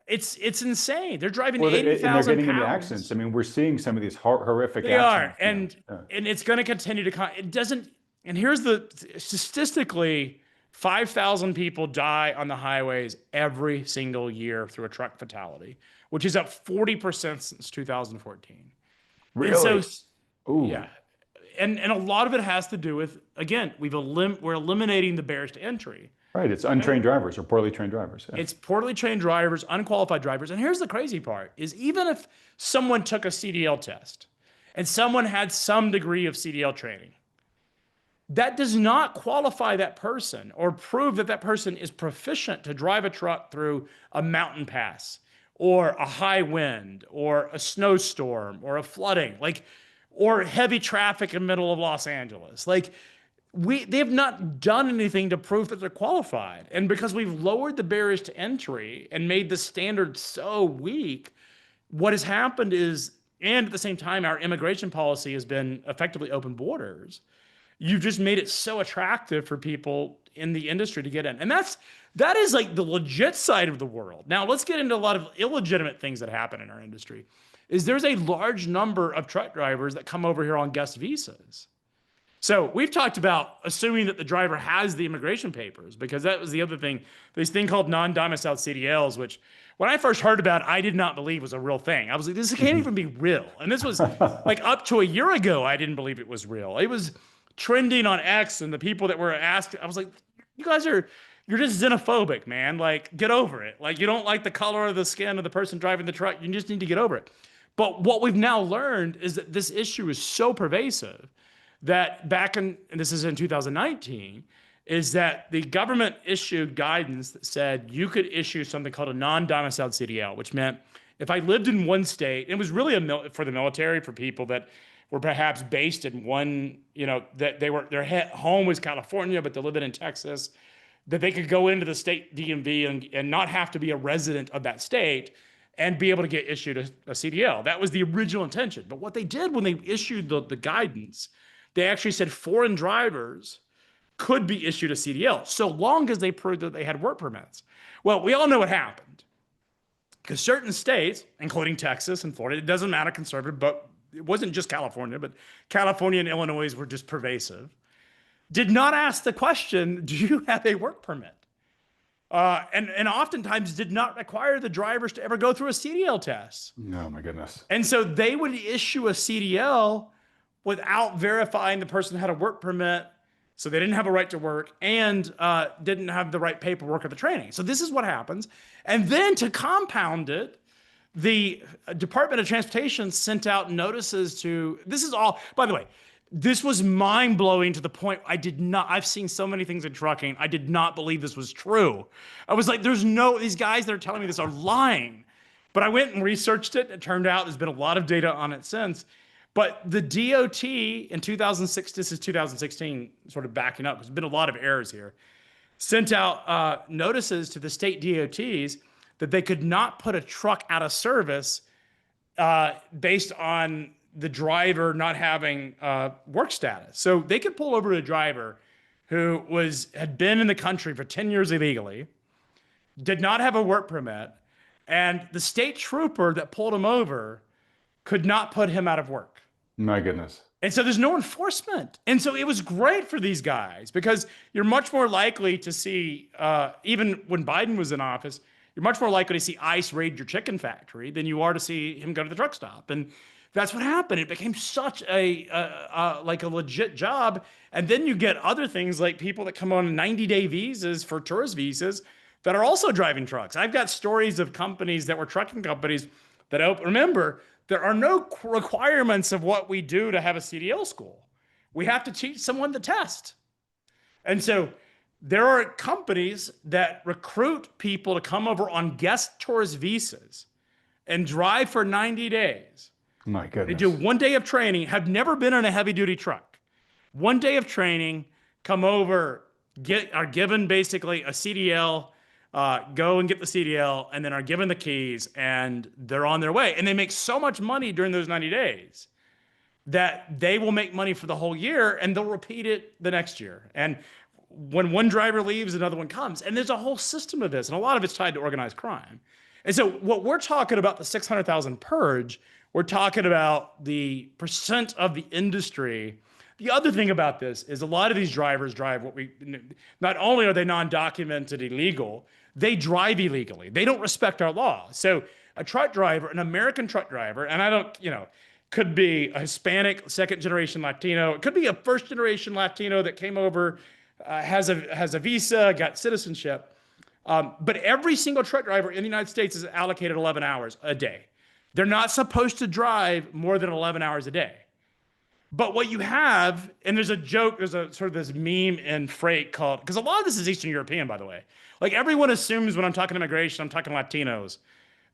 it's insane. They're driving 80,000 and they're getting pounds. into accidents. I mean, we're seeing some of these horrific They accidents. are, and it's going to continue to it doesn't. And here's the statistically, 5,000 people die on the highways every single year through a truck fatality, which is up 40% since 2014. Really? And so, yeah. And a lot of it has to do with, again, we're eliminating the barriers to entry. Right. It's untrained drivers or poorly trained drivers. Yeah. It's poorly trained drivers, unqualified drivers. And here's the crazy part is, even if someone took a CDL test and someone had some degree of CDL training, that does not qualify that person or prove that that person is proficient to drive a truck through a mountain pass or a high wind or a snowstorm or a flooding, or heavy traffic in the middle of Los Angeles. They have not done anything to prove that they're qualified. And because we've lowered the barriers to entry and made the standard so weak, what has happened is, and at the same time, our immigration policy has been effectively open borders. You've just made it so attractive for people in the industry to get in. And that is like the legit side of the world. Now let's get into a lot of illegitimate things that happen in our industry. There's a large number of truck drivers that come over here on guest visas. So we've talked about assuming that the driver has the immigration papers, because that was the other thing, this thing called non-domiciled CDLs, which when I first heard about, I did not believe was a real thing. I was like, this can't even be real. And this was like up to a year ago, I didn't believe it was real. It was trending on X, and the people that were asked, I was like, you're just xenophobic, man. Get over it. You don't like the color of the skin of the person driving the truck. You just need to get over it. But what we've now learned is that this issue is so pervasive that and this is in 2019, is that the government issued guidance that said you could issue something called a non-domiciled CDL, which meant if I lived in one state, it was really for the military, for people that were perhaps based in one, that their home was California, but they're living in Texas, that they could go into the state DMV and not have to be a resident of that state and be able to get issued a CDL. That was the original intention. But what they did when they issued the guidance, they actually said foreign drivers could be issued a CDL so long as they proved that they had work permits. Well, we all know what happened, because certain states, including Texas and Florida, it doesn't matter, conservative, but it wasn't just California, but California and Illinois were just pervasive, did not ask the question, do you have a work permit? And oftentimes did not require the drivers to ever go through a CDL test. Oh my goodness. And so they would issue a CDL without verifying the person had a work permit, so they didn't have a right to work and didn't have the right paperwork or the training. So this is what happens. And then to compound it, the Department of Transportation sent out notices to, this is all, by the way, this was mind-blowing to the point I've seen so many things in trucking, I did not believe this was true. I was like, these guys that are telling me this are lying. But I went and researched it. It turned out there's been a lot of data on it since. But the DOT in 2006, this is 2016, sort of backing up, there's been a lot of errors here, sent out notices to the state DOTs that they could not put a truck out of service based on the driver not having work status. So they could pull over a driver who had been in the country for 10 years illegally, did not have a work permit, and the state trooper that pulled him over could not put him out of work. My goodness. And so there's no enforcement. And so it was great for these guys because you're much more likely to see, even when Biden was in office, you're much more likely to see ICE raid your chicken factory than you are to see him go to the truck stop. And that's what happened. It became such like a legit job. And then you get other things like people that come on 90-day visas for tourist visas that are also driving trucks. I've got stories of companies that were trucking companies that remember, there are no requirements of what we do to have a CDL school. We have to teach someone the test. And so there are companies that recruit people to come over on guest tourist visas and drive for 90 days. My goodness. They do 1 day of training, have never been in a heavy duty truck. 1 day of training, come over, are given basically a CDL, go and get the CDL, and then are given the keys, and they're on their way. And they make so much money during those 90 days that they will make money for the whole year, and they'll repeat it the next year. And when one driver leaves, another one comes. And there's a whole system of this, and a lot of it's tied to organized crime. And so what we're talking about, the 600,000 purge, we're talking about the percent of the industry. The other thing about this is a lot of these drivers drive not only are they non-documented illegal, they drive illegally. They don't respect our laws. So a truck driver, an American truck driver, and I don't, could be a Hispanic, second generation Latino. It could be a first generation Latino that came over, has a visa, got citizenship. But every single truck driver in the United States is allocated 11 hours a day. They're not supposed to drive more than 11 hours a day. But what you have, and there's a joke, there's a sort of this meme in freight called, because a lot of this is Eastern European, by the way. Like everyone assumes when I'm talking immigration, I'm talking Latinos.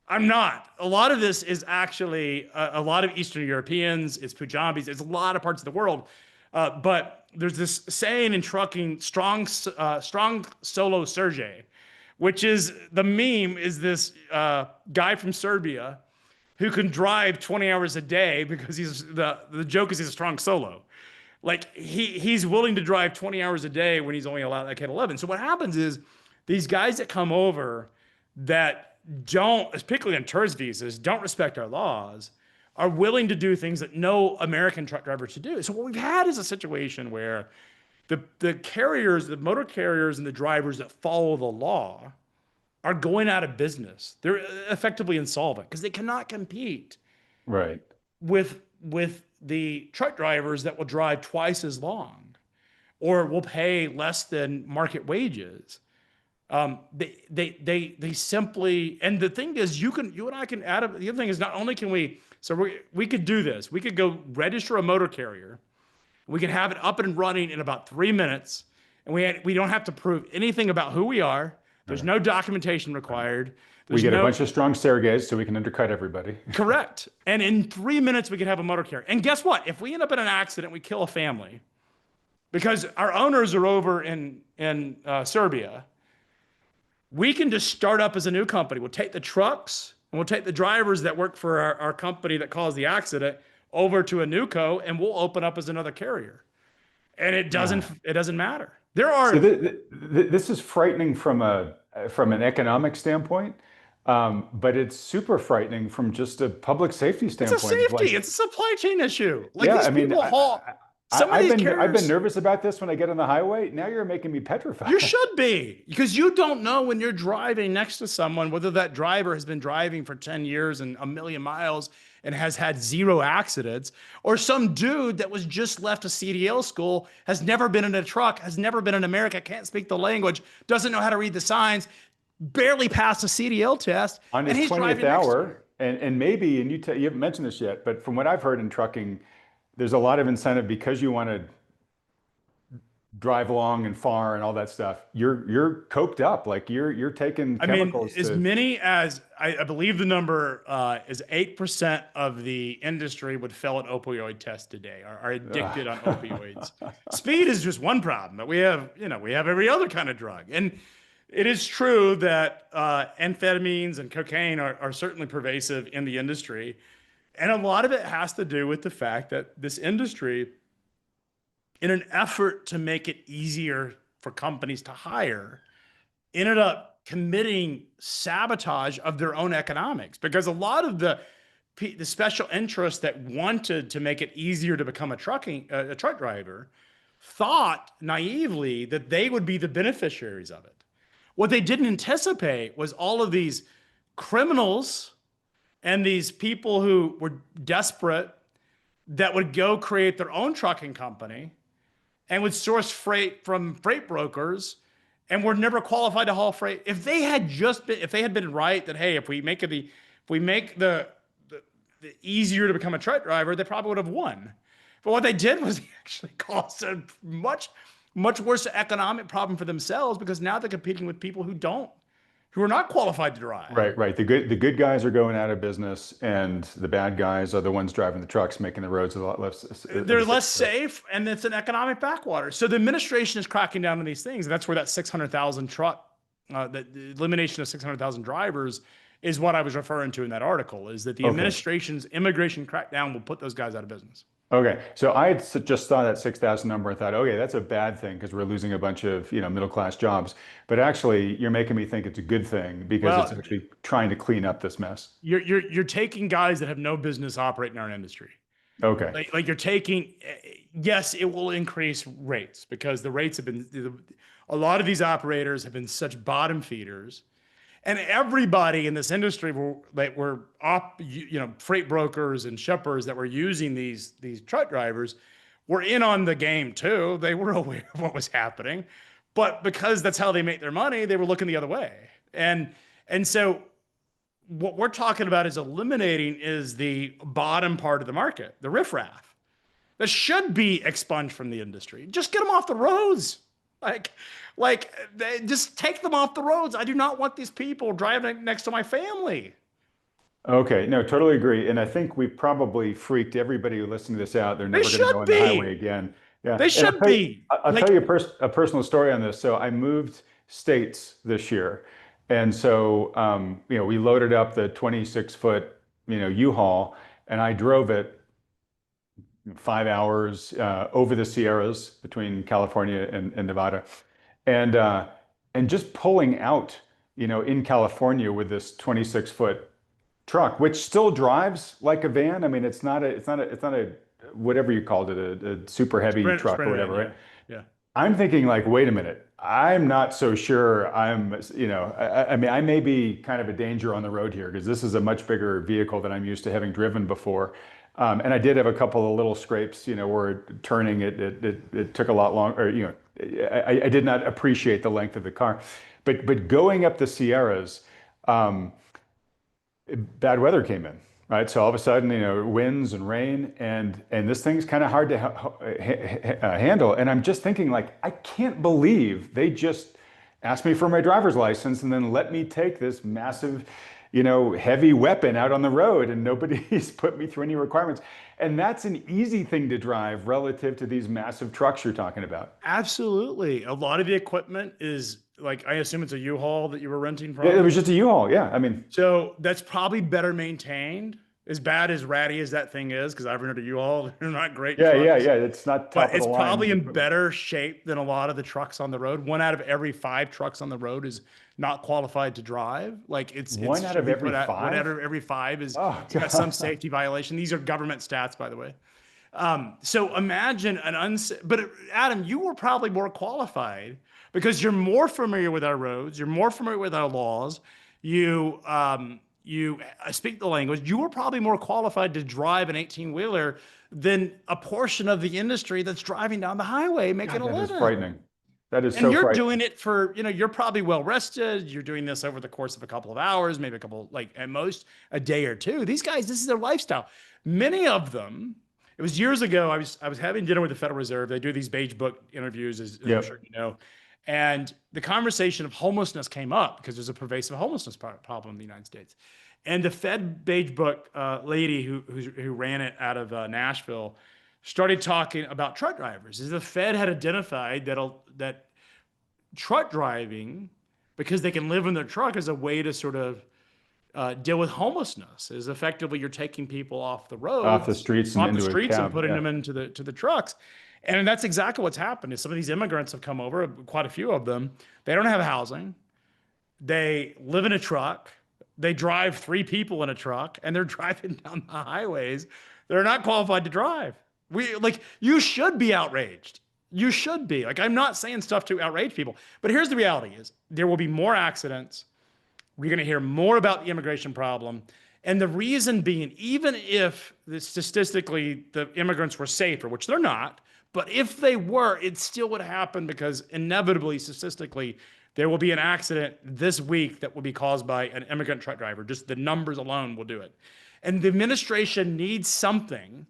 I'm not. A lot of this is actually a lot of Eastern Europeans, it's Punjabis, it's a lot of parts of the world. But there's this saying in trucking, strong solo Sergey, which is the meme is this guy from Serbia who can drive 20 hours a day because the joke is he's a strong solo. Like he's willing to drive 20 hours a day when he's only allowed like at 11. So what happens is these guys that come over that don't, particularly on tourist visas, don't respect our laws, are willing to do things that no American truck driver should do. So what we've had is a situation where the carriers, the motor carriers and the drivers that follow the law are going out of business. They're effectively insolvent because they cannot compete with the truck drivers that will drive twice as long or will pay less than market wages. They simply, and the thing is, you and I can add up. The other thing is not only can we could do this, we could go register a motor carrier. We can have it up and running in about 3 minutes. And we don't have to prove anything about who we are. There's no documentation required. We get a bunch of strong surrogates so we can undercut everybody. Correct. And in 3 minutes, we can have a motor carrier. And guess what? If we end up in an accident, we kill a family because our owners are over in Serbia, we can just start up as a new company. We'll take the trucks and we'll take the drivers that work for our company that caused the accident over to a new co, and we'll open up as another carrier. And it doesn't matter. There are. So this is frightening from an economic standpoint, but it's super frightening from just a public safety standpoint. It's a safety. It's a supply chain issue. Like yeah, these I mean, people haul. I've been nervous about this when I get on the highway. Now you're making me petrified. You should be, because you don't know when you're driving next to someone whether that driver has been driving for 10 years and a million miles and has had 0 accidents, or some dude that was just left a CDL school, has never been in a truck, has never been in America, can't speak the language, doesn't know how to read the signs, barely passed a CDL test. On his 20th hour, and maybe, and you haven't mentioned this yet, but from what I've heard in trucking, there's a lot of incentive because you want to drive long and far and all that stuff. You're coked up, like you're taking chemicals. I mean, as many as I believe the number is 8% of the industry would fail an opioid test today, are addicted on opioids. Speed is just one problem, but we have every other kind of drug. And it is true that amphetamines and cocaine are certainly pervasive in the industry. And a lot of it has to do with the fact that this industry in an effort to make it easier for companies to hire, ended up committing sabotage of their own economics, because a lot of the special interests that wanted to make it easier to become a truck driver thought naively that they would be the beneficiaries of it. What they didn't anticipate was all of these criminals and these people who were desperate that would go create their own trucking company and would source freight from freight brokers and were never qualified to haul freight. If they had been right that, hey, if we make the easier to become a truck driver, they probably would have won. But what they did was actually caused a much worse economic problem for themselves, because now they're competing with people who are not qualified to drive. Right. The good guys are going out of business, and the bad guys are the ones driving the trucks, making the roads a lot less. They're less safe, and it's an economic backwater. So the administration is cracking down on these things, and that's where that 600,000 the elimination of 600,000 drivers is what I was referring to in that article. Is that the administration's immigration crackdown will put those guys out of business. Okay, so I just saw that 6,000 number and thought, okay, that's a bad thing because we're losing a bunch of middle-class jobs. But actually, you're making me think it's a good thing because it's actually trying to clean up this mess. You're taking guys that have no business operating in our industry. Okay. Like you're taking, yes, it will increase rates because the rates have been, a lot of these operators have been such bottom feeders. And everybody in this industry were freight brokers and shippers that were using these truck drivers were in on the game too. They were aware of what was happening, but because that's how they make their money, they were looking the other way. And so what we're talking about is eliminating is the bottom part of the market, the riffraff, that should be expunged from the industry. Just get them off the roads. Just take them off the roads. I do not want these people driving next to my family. Okay, no, totally agree. And I think we probably freaked everybody who listened to this out. They're never going to go on the highway again. Yeah, they should be. I'll tell you a personal story on this. So I moved states this year, and so we loaded up the 26-foot U-Haul, and I drove it 5 hours over the Sierras between California and Nevada, and just pulling out, in California with this 26-foot truck, which still drives like a van. I mean, it's not a whatever you called it, a super heavy truck or whatever, right? Yeah. I'm thinking like, wait a minute, I'm not so sure I mean, I may be kind of a danger on the road here because this is a much bigger vehicle than I'm used to having driven before. And I did have a couple of little scrapes, where turning it took a lot longer, I did not appreciate the length of the car. But going up the Sierras, bad weather came in, right? So all of a sudden, winds and rain, and this thing's kind of hard to handle. And I'm just thinking, like, I can't believe they just asked me for my driver's license and then let me take this massive, heavy weapon out on the road, and nobody's put me through any requirements. And that's an easy thing to drive relative to these massive trucks you're talking about. Absolutely. A lot of the equipment is like, I assume it's a U-Haul that you were renting from. Yeah, it was just a U-Haul. Yeah. I mean, so that's probably better maintained. As bad as ratty as that thing is, because I've rented a U-Haul, they're not great trucks. Yeah. It's not top of the line. But it's probably in better shape than a lot of the trucks on the road. 1 out of every 5 trucks on the road is not qualified to drive. Like it's 1 out of every 5? 1 out of every 5 is got some safety violation. These are government stats, by the way. So imagine but Adam, you were probably more qualified because you're more familiar with our roads. You're more familiar with our laws. You speak the language. You were probably more qualified to drive an 18-wheeler than a portion of the industry that's driving down the highway making a living. That is frightening. That is so frightening. And you're doing it for, you're probably well rested. You're doing this over the course of a couple of hours, maybe a couple, like at most a day or two. These guys, this is their lifestyle. Many of them, it was years ago, I was having dinner with the Federal Reserve. They do these beige book interviews, as I'm sure you know. And the conversation of homelessness came up because there's a pervasive homelessness problem in the United States. And the Fed Beige Book lady who ran it out of Nashville started talking about truck drivers. The Fed had identified that truck driving, because they can live in their truck, is a way to sort of deal with homelessness. Is effectively you're taking people off the road, off the streets, and putting them into the trucks. And that's exactly what's happened is some of these immigrants have come over, quite a few of them. They don't have housing. They live in a truck. They drive 3 people in a truck and they're driving down the highways. They're not qualified to drive. You should be outraged. You should be. Like, I'm not saying stuff to outrage people, but here's the reality is there will be more accidents. We're going to hear more about the immigration problem. And the reason being, even if statistically the immigrants were safer, which they're not, but if they were, it still would happen because inevitably, statistically, there will be an accident this week that will be caused by an immigrant truck driver. Just the numbers alone will do it. And the administration needs something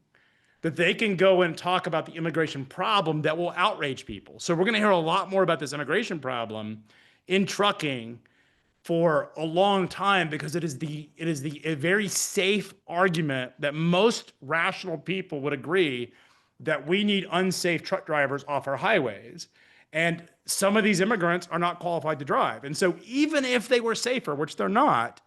that they can go and talk about the immigration problem that will outrage people. So we're going to hear a lot more about this immigration problem in trucking for a long time because it is a very safe argument that most rational people would agree that we need unsafe truck drivers off our highways. And some of these immigrants are not qualified to drive. And so even if they were safer, which they're not,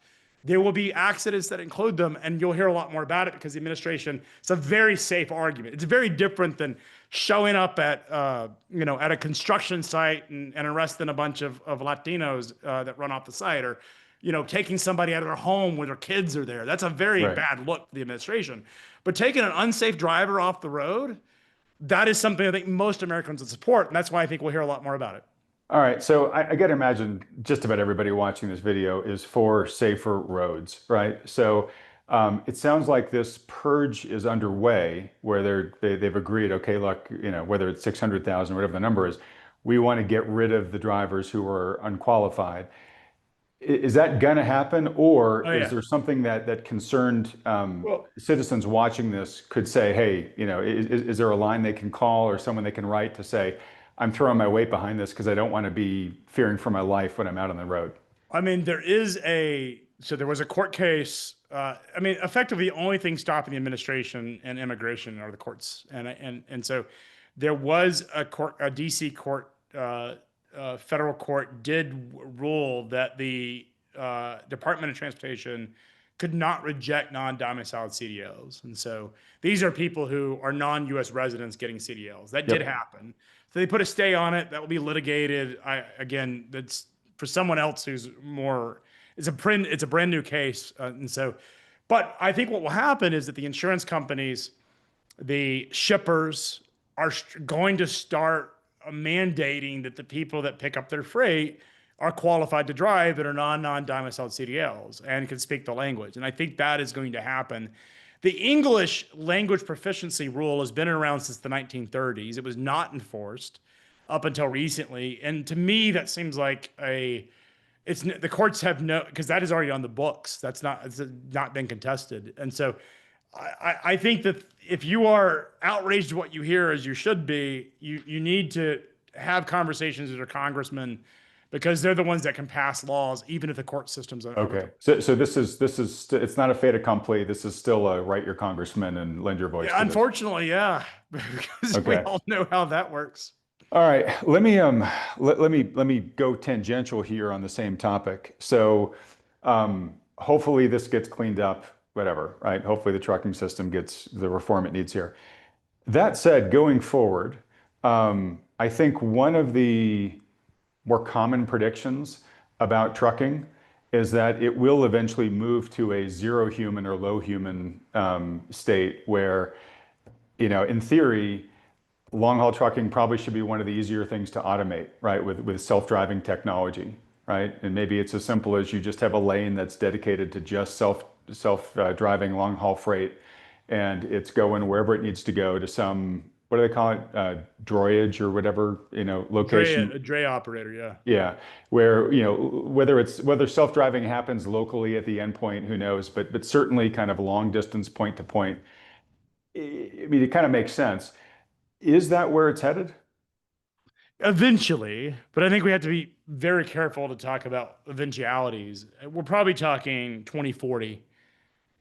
there will be accidents that include them, and you'll hear a lot more about it because the administration, it's a very safe argument. It's very different than showing up at at a construction site and arresting a bunch of Latinos that run off the site, or taking somebody out of their home where their kids are there. That's a very bad look for the administration. But taking an unsafe driver off the road, that is something I think most Americans would support, and that's why I think we'll hear a lot more about it. All right, so I got to imagine just about everybody watching this video is for safer roads, right? So it sounds like this purge is underway, where they've agreed, okay, look, whether it's 600,000, whatever the number is, we want to get rid of the drivers who are unqualified. Is that going to happen, or is there something that concerned citizens watching this could say, hey, is there a line they can call or someone they can write to say, I'm throwing my weight behind this because I don't want to be fearing for my life when I'm out on the road? I mean, there was a court case. Effectively, the only thing stopping the administration and immigration are the courts, and so there was a DC court, federal court did rule that the Department of Transportation could not reject non-domiciled CDLs, and so these are people who are non-U.S. residents getting CDLs. That did happen. So they put a stay on it. That will be litigated. That's for someone else who's more. It's a brand new case, but I think what will happen is that the insurance companies, the shippers, are going to start mandating that the people that pick up their freight are qualified to drive that are non-domiciled CDLs and can speak the language. And I think that is going to happen. The English language proficiency rule has been around since the 1930s. It was not enforced up until recently. And to me, that seems like the courts have because that is already on the books. It's not been contested. And so I think that if you are outraged at what you hear, as you should be, you need to have conversations with your congressmen, because they're the ones that can pass laws, even if the court system's okay. So this is it's not a fait accompli. This is still a write your congressman and lend your voice. Yeah, unfortunately, yeah, because we all know how that works. All right, let me go tangential here on the same topic. So hopefully this gets cleaned up, whatever, right? Hopefully the trucking system gets the reform it needs here. That said, going forward, I think one of the more common predictions about trucking is that it will eventually move to a zero human or low human state where, in theory, long haul trucking probably should be one of the easier things to automate, right? With self-driving technology, right? And maybe it's as simple as you just have a lane that's dedicated to just self-driving long haul freight, and it's going wherever it needs to go to some, what do they call it? Droyage or whatever, location. A dray operator, yeah. Yeah, where, whether self-driving happens locally at the endpoint, who knows, but certainly kind of long distance point to point. I mean, it kind of makes sense. Is that where it's headed? Eventually, but I think we have to be very careful to talk about eventualities. We're probably talking 2040.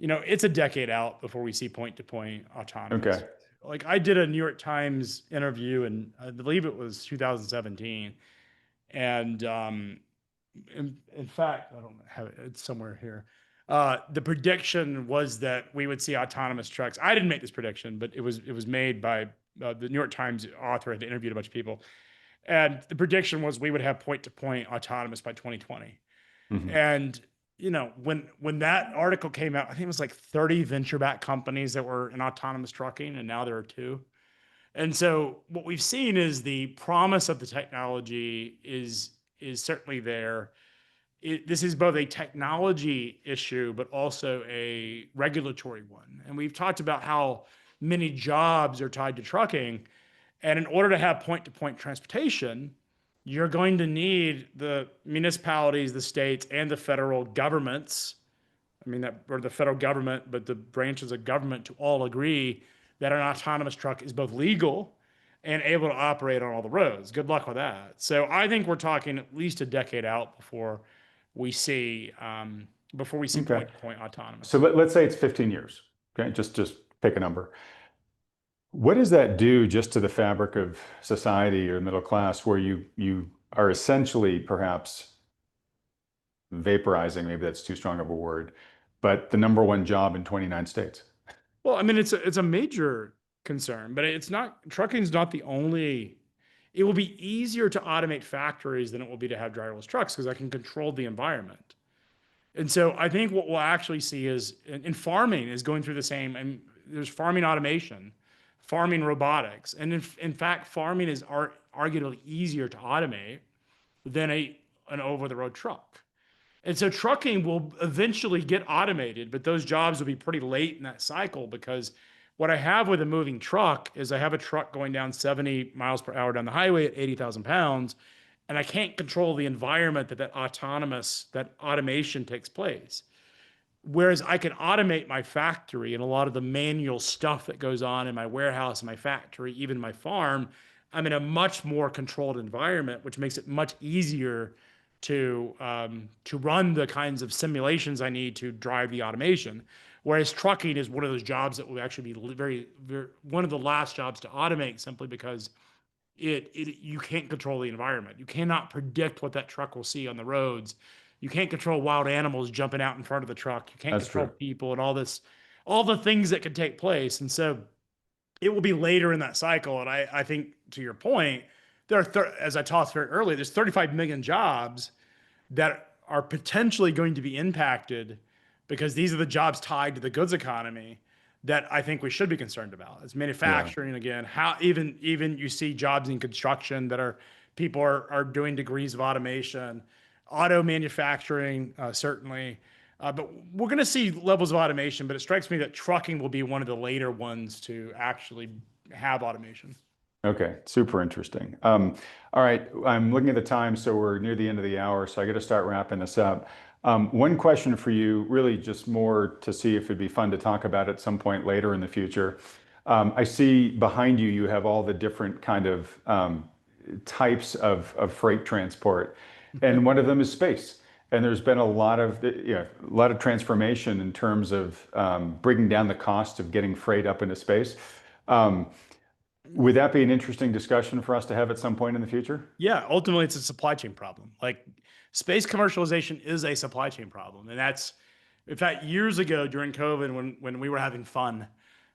It's a decade out before we see point-to-point autonomous. Okay. Like, I did a New York Times interview, and I believe it was 2017. And in fact, I don't have it, it's somewhere here. The prediction was that we would see autonomous trucks. I didn't make this prediction, but it was made by the New York Times author had interviewed a bunch of people, and the prediction was we would have point-to-point autonomous by 2020. Mhm. And when that article came out, I think it was like 30 venture-backed companies that were in autonomous trucking, and now there are two. And so what we've seen is the promise of the technology is certainly there. This is both a technology issue, but also a regulatory one. And we've talked about how many jobs are tied to trucking. And in order to have point-to-point transportation, you're going to need the municipalities, the states, and the federal governments. I mean, or the federal government, but the branches of government to all agree that an autonomous truck is both legal and able to operate on all the roads. Good luck with that. So I think we're talking at least a decade out before we see Okay. point-to-point autonomous. So let's say it's 15 years. Okay, just pick a number. What does that do just to the fabric of society or middle class, where you are essentially perhaps vaporizing, maybe that's too strong of a word, but the number one job in 29 states? Well, I mean, it's a major concern, but it's not. Trucking's not the only. It will be easier to automate factories than it will be to have driverless trucks because I can control the environment. And so I think what we'll actually see is, in farming is going through the same, and there's farming automation, farming robotics. And in fact, farming is arguably easier to automate than an over-the-road truck. And so trucking will eventually get automated, but those jobs will be pretty late in that cycle because what I have with a moving truck is I have a truck going down 70 miles per hour down the highway at 80,000 pounds, and I can't control the environment that automation takes place. Whereas I can automate my factory and a lot of the manual stuff that goes on in my warehouse, my factory, even my farm, I'm in a much more controlled environment, which makes it much easier to run the kinds of simulations I need to drive the automation. Whereas trucking is one of those jobs that will actually be very, very one of the last jobs to automate simply because you can't control the environment. You cannot predict what that truck will see on the roads. You can't control wild animals jumping out in front of the truck. You can't That's control true. people and all the things that could take place. And so it will be later in that cycle. And I think to your point, there are, as I talked very earlier, there's 35 million jobs that are potentially going to be impacted because these are the jobs tied to the goods economy that I think we should be concerned about. It's Yeah. manufacturing again. How even you see jobs in construction that people are doing degrees of automation, auto manufacturing certainly, but we're going to see levels of automation. But it strikes me that trucking will be one of the later ones to actually have automation. Okay, super interesting. All right, I'm looking at the time, so we're near the end of the hour, so I got to start wrapping this up. One question for you, really just more to see if it'd be fun to talk about at some point later in the future. I see behind you, you have all the different kind of types of freight transport, and one of them is space. And there's been a lot of a lot of transformation in terms of bringing down the cost of getting freight up into space. Um, would that be an interesting discussion for us to have at some point in the future? Yeah, ultimately it's a supply chain problem. Like space commercialization is a supply chain problem. And that's, in fact, years ago during COVID when we were having fun,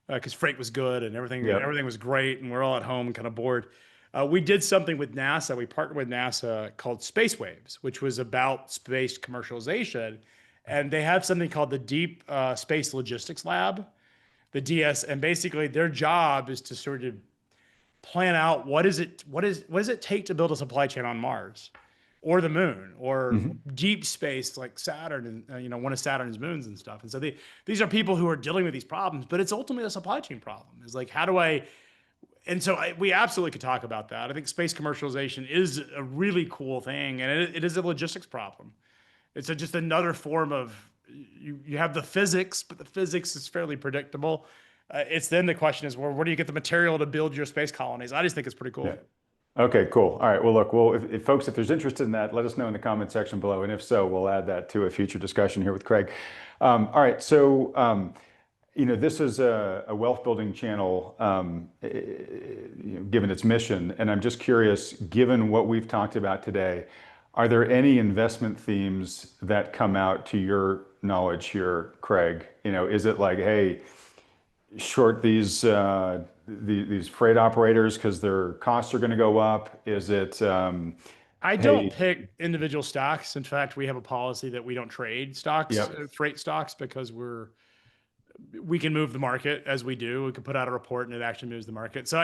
because freight was good and Yep. everything was great and we're all at home kind of bored. We did something with NASA. We partnered with NASA called Space Waves, which was about space commercialization. And they have something called the Deep Space Logistics Lab, the DS. And basically their job is to sort of plan out what does it take to build a supply chain on Mars or the moon or Mhm. deep space like Saturn and one of Saturn's moons and stuff. And so these are people who are dealing with these problems, but it's ultimately a supply chain problem. It's like how do I and so we absolutely could talk about that. I think space commercialization is a really cool thing, and it is a logistics problem. It's just another form of you have the physics, but the physics is fairly predictable. It's then the question is, well, where do you get the material to build your space colonies? I just think it's pretty Yeah. cool. Okay, cool. All right. Well, look, well, if folks, if there's interest in that, let us know in the comment section below. And if so, we'll add that to a future discussion here with Craig. All right. So, this is a wealth building channel, given its mission. And I'm just curious, given what we've talked about today, are there any investment themes that come out to your knowledge here, Craig? Is it like, hey, short these freight operators because their costs are going to go up? Is it, I don't hey, pick individual stocks. In fact, we have a policy that we don't trade stocks, yep, freight stocks, because we can move the market as we do. We can put out a report and it actually moves the market. So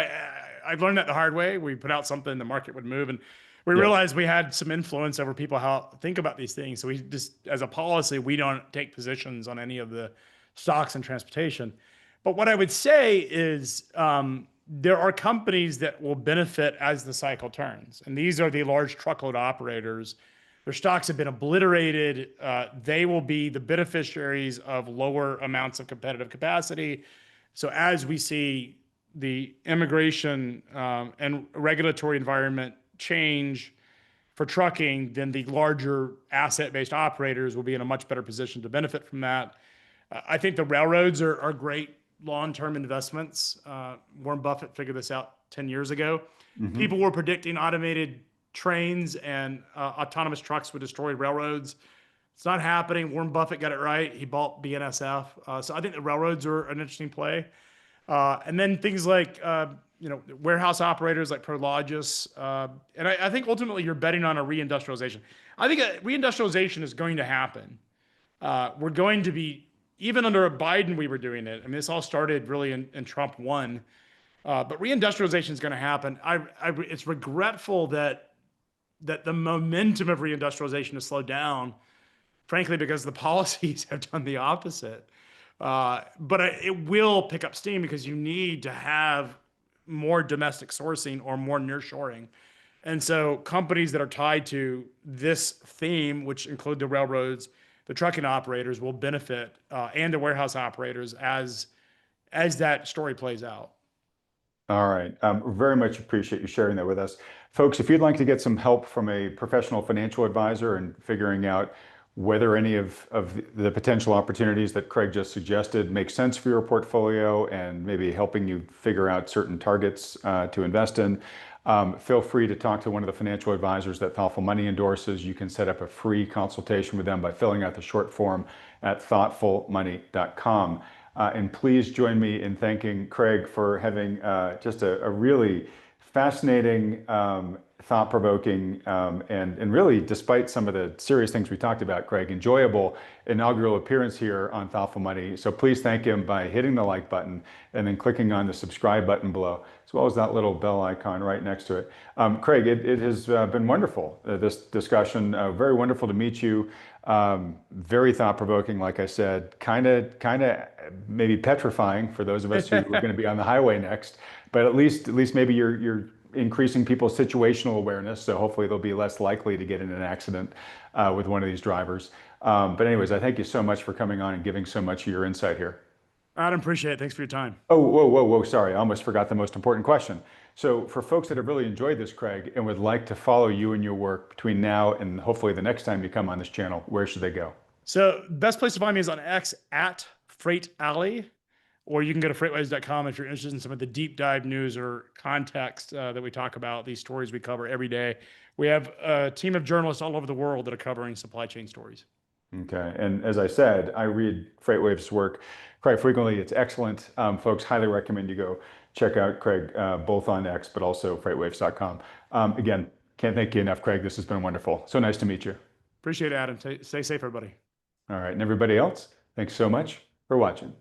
I've learned that the hard way. We put out something, the market would move, and we yep. realized we had some influence over people how think about these things. So we just, as a policy, we don't take positions on any of the stocks and transportation. But what I would say is there are companies that will benefit as the cycle turns, and these are the large truckload operators. Their stocks have been obliterated. They will be the beneficiaries of lower amounts of competitive capacity. So as we see the immigration and regulatory environment change for trucking, then the larger asset-based operators will be in a much better position to benefit from that. I think the railroads are great long-term investments. Warren Buffett figured this out 10 years ago. Hmm. People were predicting automated trains and autonomous trucks would destroy railroads. It's not happening. Warren Buffett got it right. He bought BNSF. So I think the railroads are an interesting play. And then things like warehouse operators like Prologis. And I think ultimately you're betting on a reindustrialization. I think a reindustrialization is going to happen. We're going to be, even under Biden, we were doing it. I mean, this all started really in Trump 1. But reindustrialization is going to happen. It's regretful that the momentum of reindustrialization has slowed down, frankly, because the policies have done the opposite. But it will pick up steam because you need to have more domestic sourcing or more nearshoring. And so companies that are tied to this theme, which include the railroads, the trucking operators, will benefit, and the warehouse operators as that story plays out. All right. Very much appreciate you sharing that with us. Folks, if you'd like to get some help from a professional financial advisor in figuring out whether any of the potential opportunities that Craig just suggested make sense for your portfolio and maybe helping you figure out certain targets to invest in, feel free to talk to one of the financial advisors that Thoughtful Money endorses. You can set up a free consultation with them by filling out the short form at thoughtfulmoney.com. And please join me in thanking Craig for having just a really fascinating, thought-provoking, and really, despite some of the serious things we talked about, Craig, enjoyable inaugural appearance here on Thoughtful Money. So please thank him by hitting the like button and then clicking on the subscribe button below, as well as that little bell icon right next to it. Craig, it has been wonderful, this discussion. Very wonderful to meet you. Very thought-provoking, like I said, kind of maybe petrifying for those of us who are going to be on the highway next. But at least maybe you're increasing people's situational awareness, so hopefully they'll be less likely to get in an accident with one of these drivers. But anyways, I thank you so much for coming on and giving so much of your insight here. Adam, appreciate it. Thanks for your time. Oh, whoa, sorry. I almost forgot the most important question. So for folks that have really enjoyed this, Craig, and would like to follow you and your work between now and hopefully the next time you come on this channel, where should they go? So best place to find me is on X at Freight Alley, or you can go to freightwaves.com if you're interested in some of the deep dive news or context that we talk about, these stories we cover every day. We have a team of journalists all over the world that are covering supply chain stories. Okay. And as I said, I read Freightwaves' work quite frequently. It's excellent. Folks, highly recommend you go check out Craig, both on X, but also freightwaves.com. Again, can't thank you enough, Craig. This has been wonderful. So nice to meet you. Appreciate it, Adam. Stay safe, everybody. All right. And everybody else, thanks so much for watching.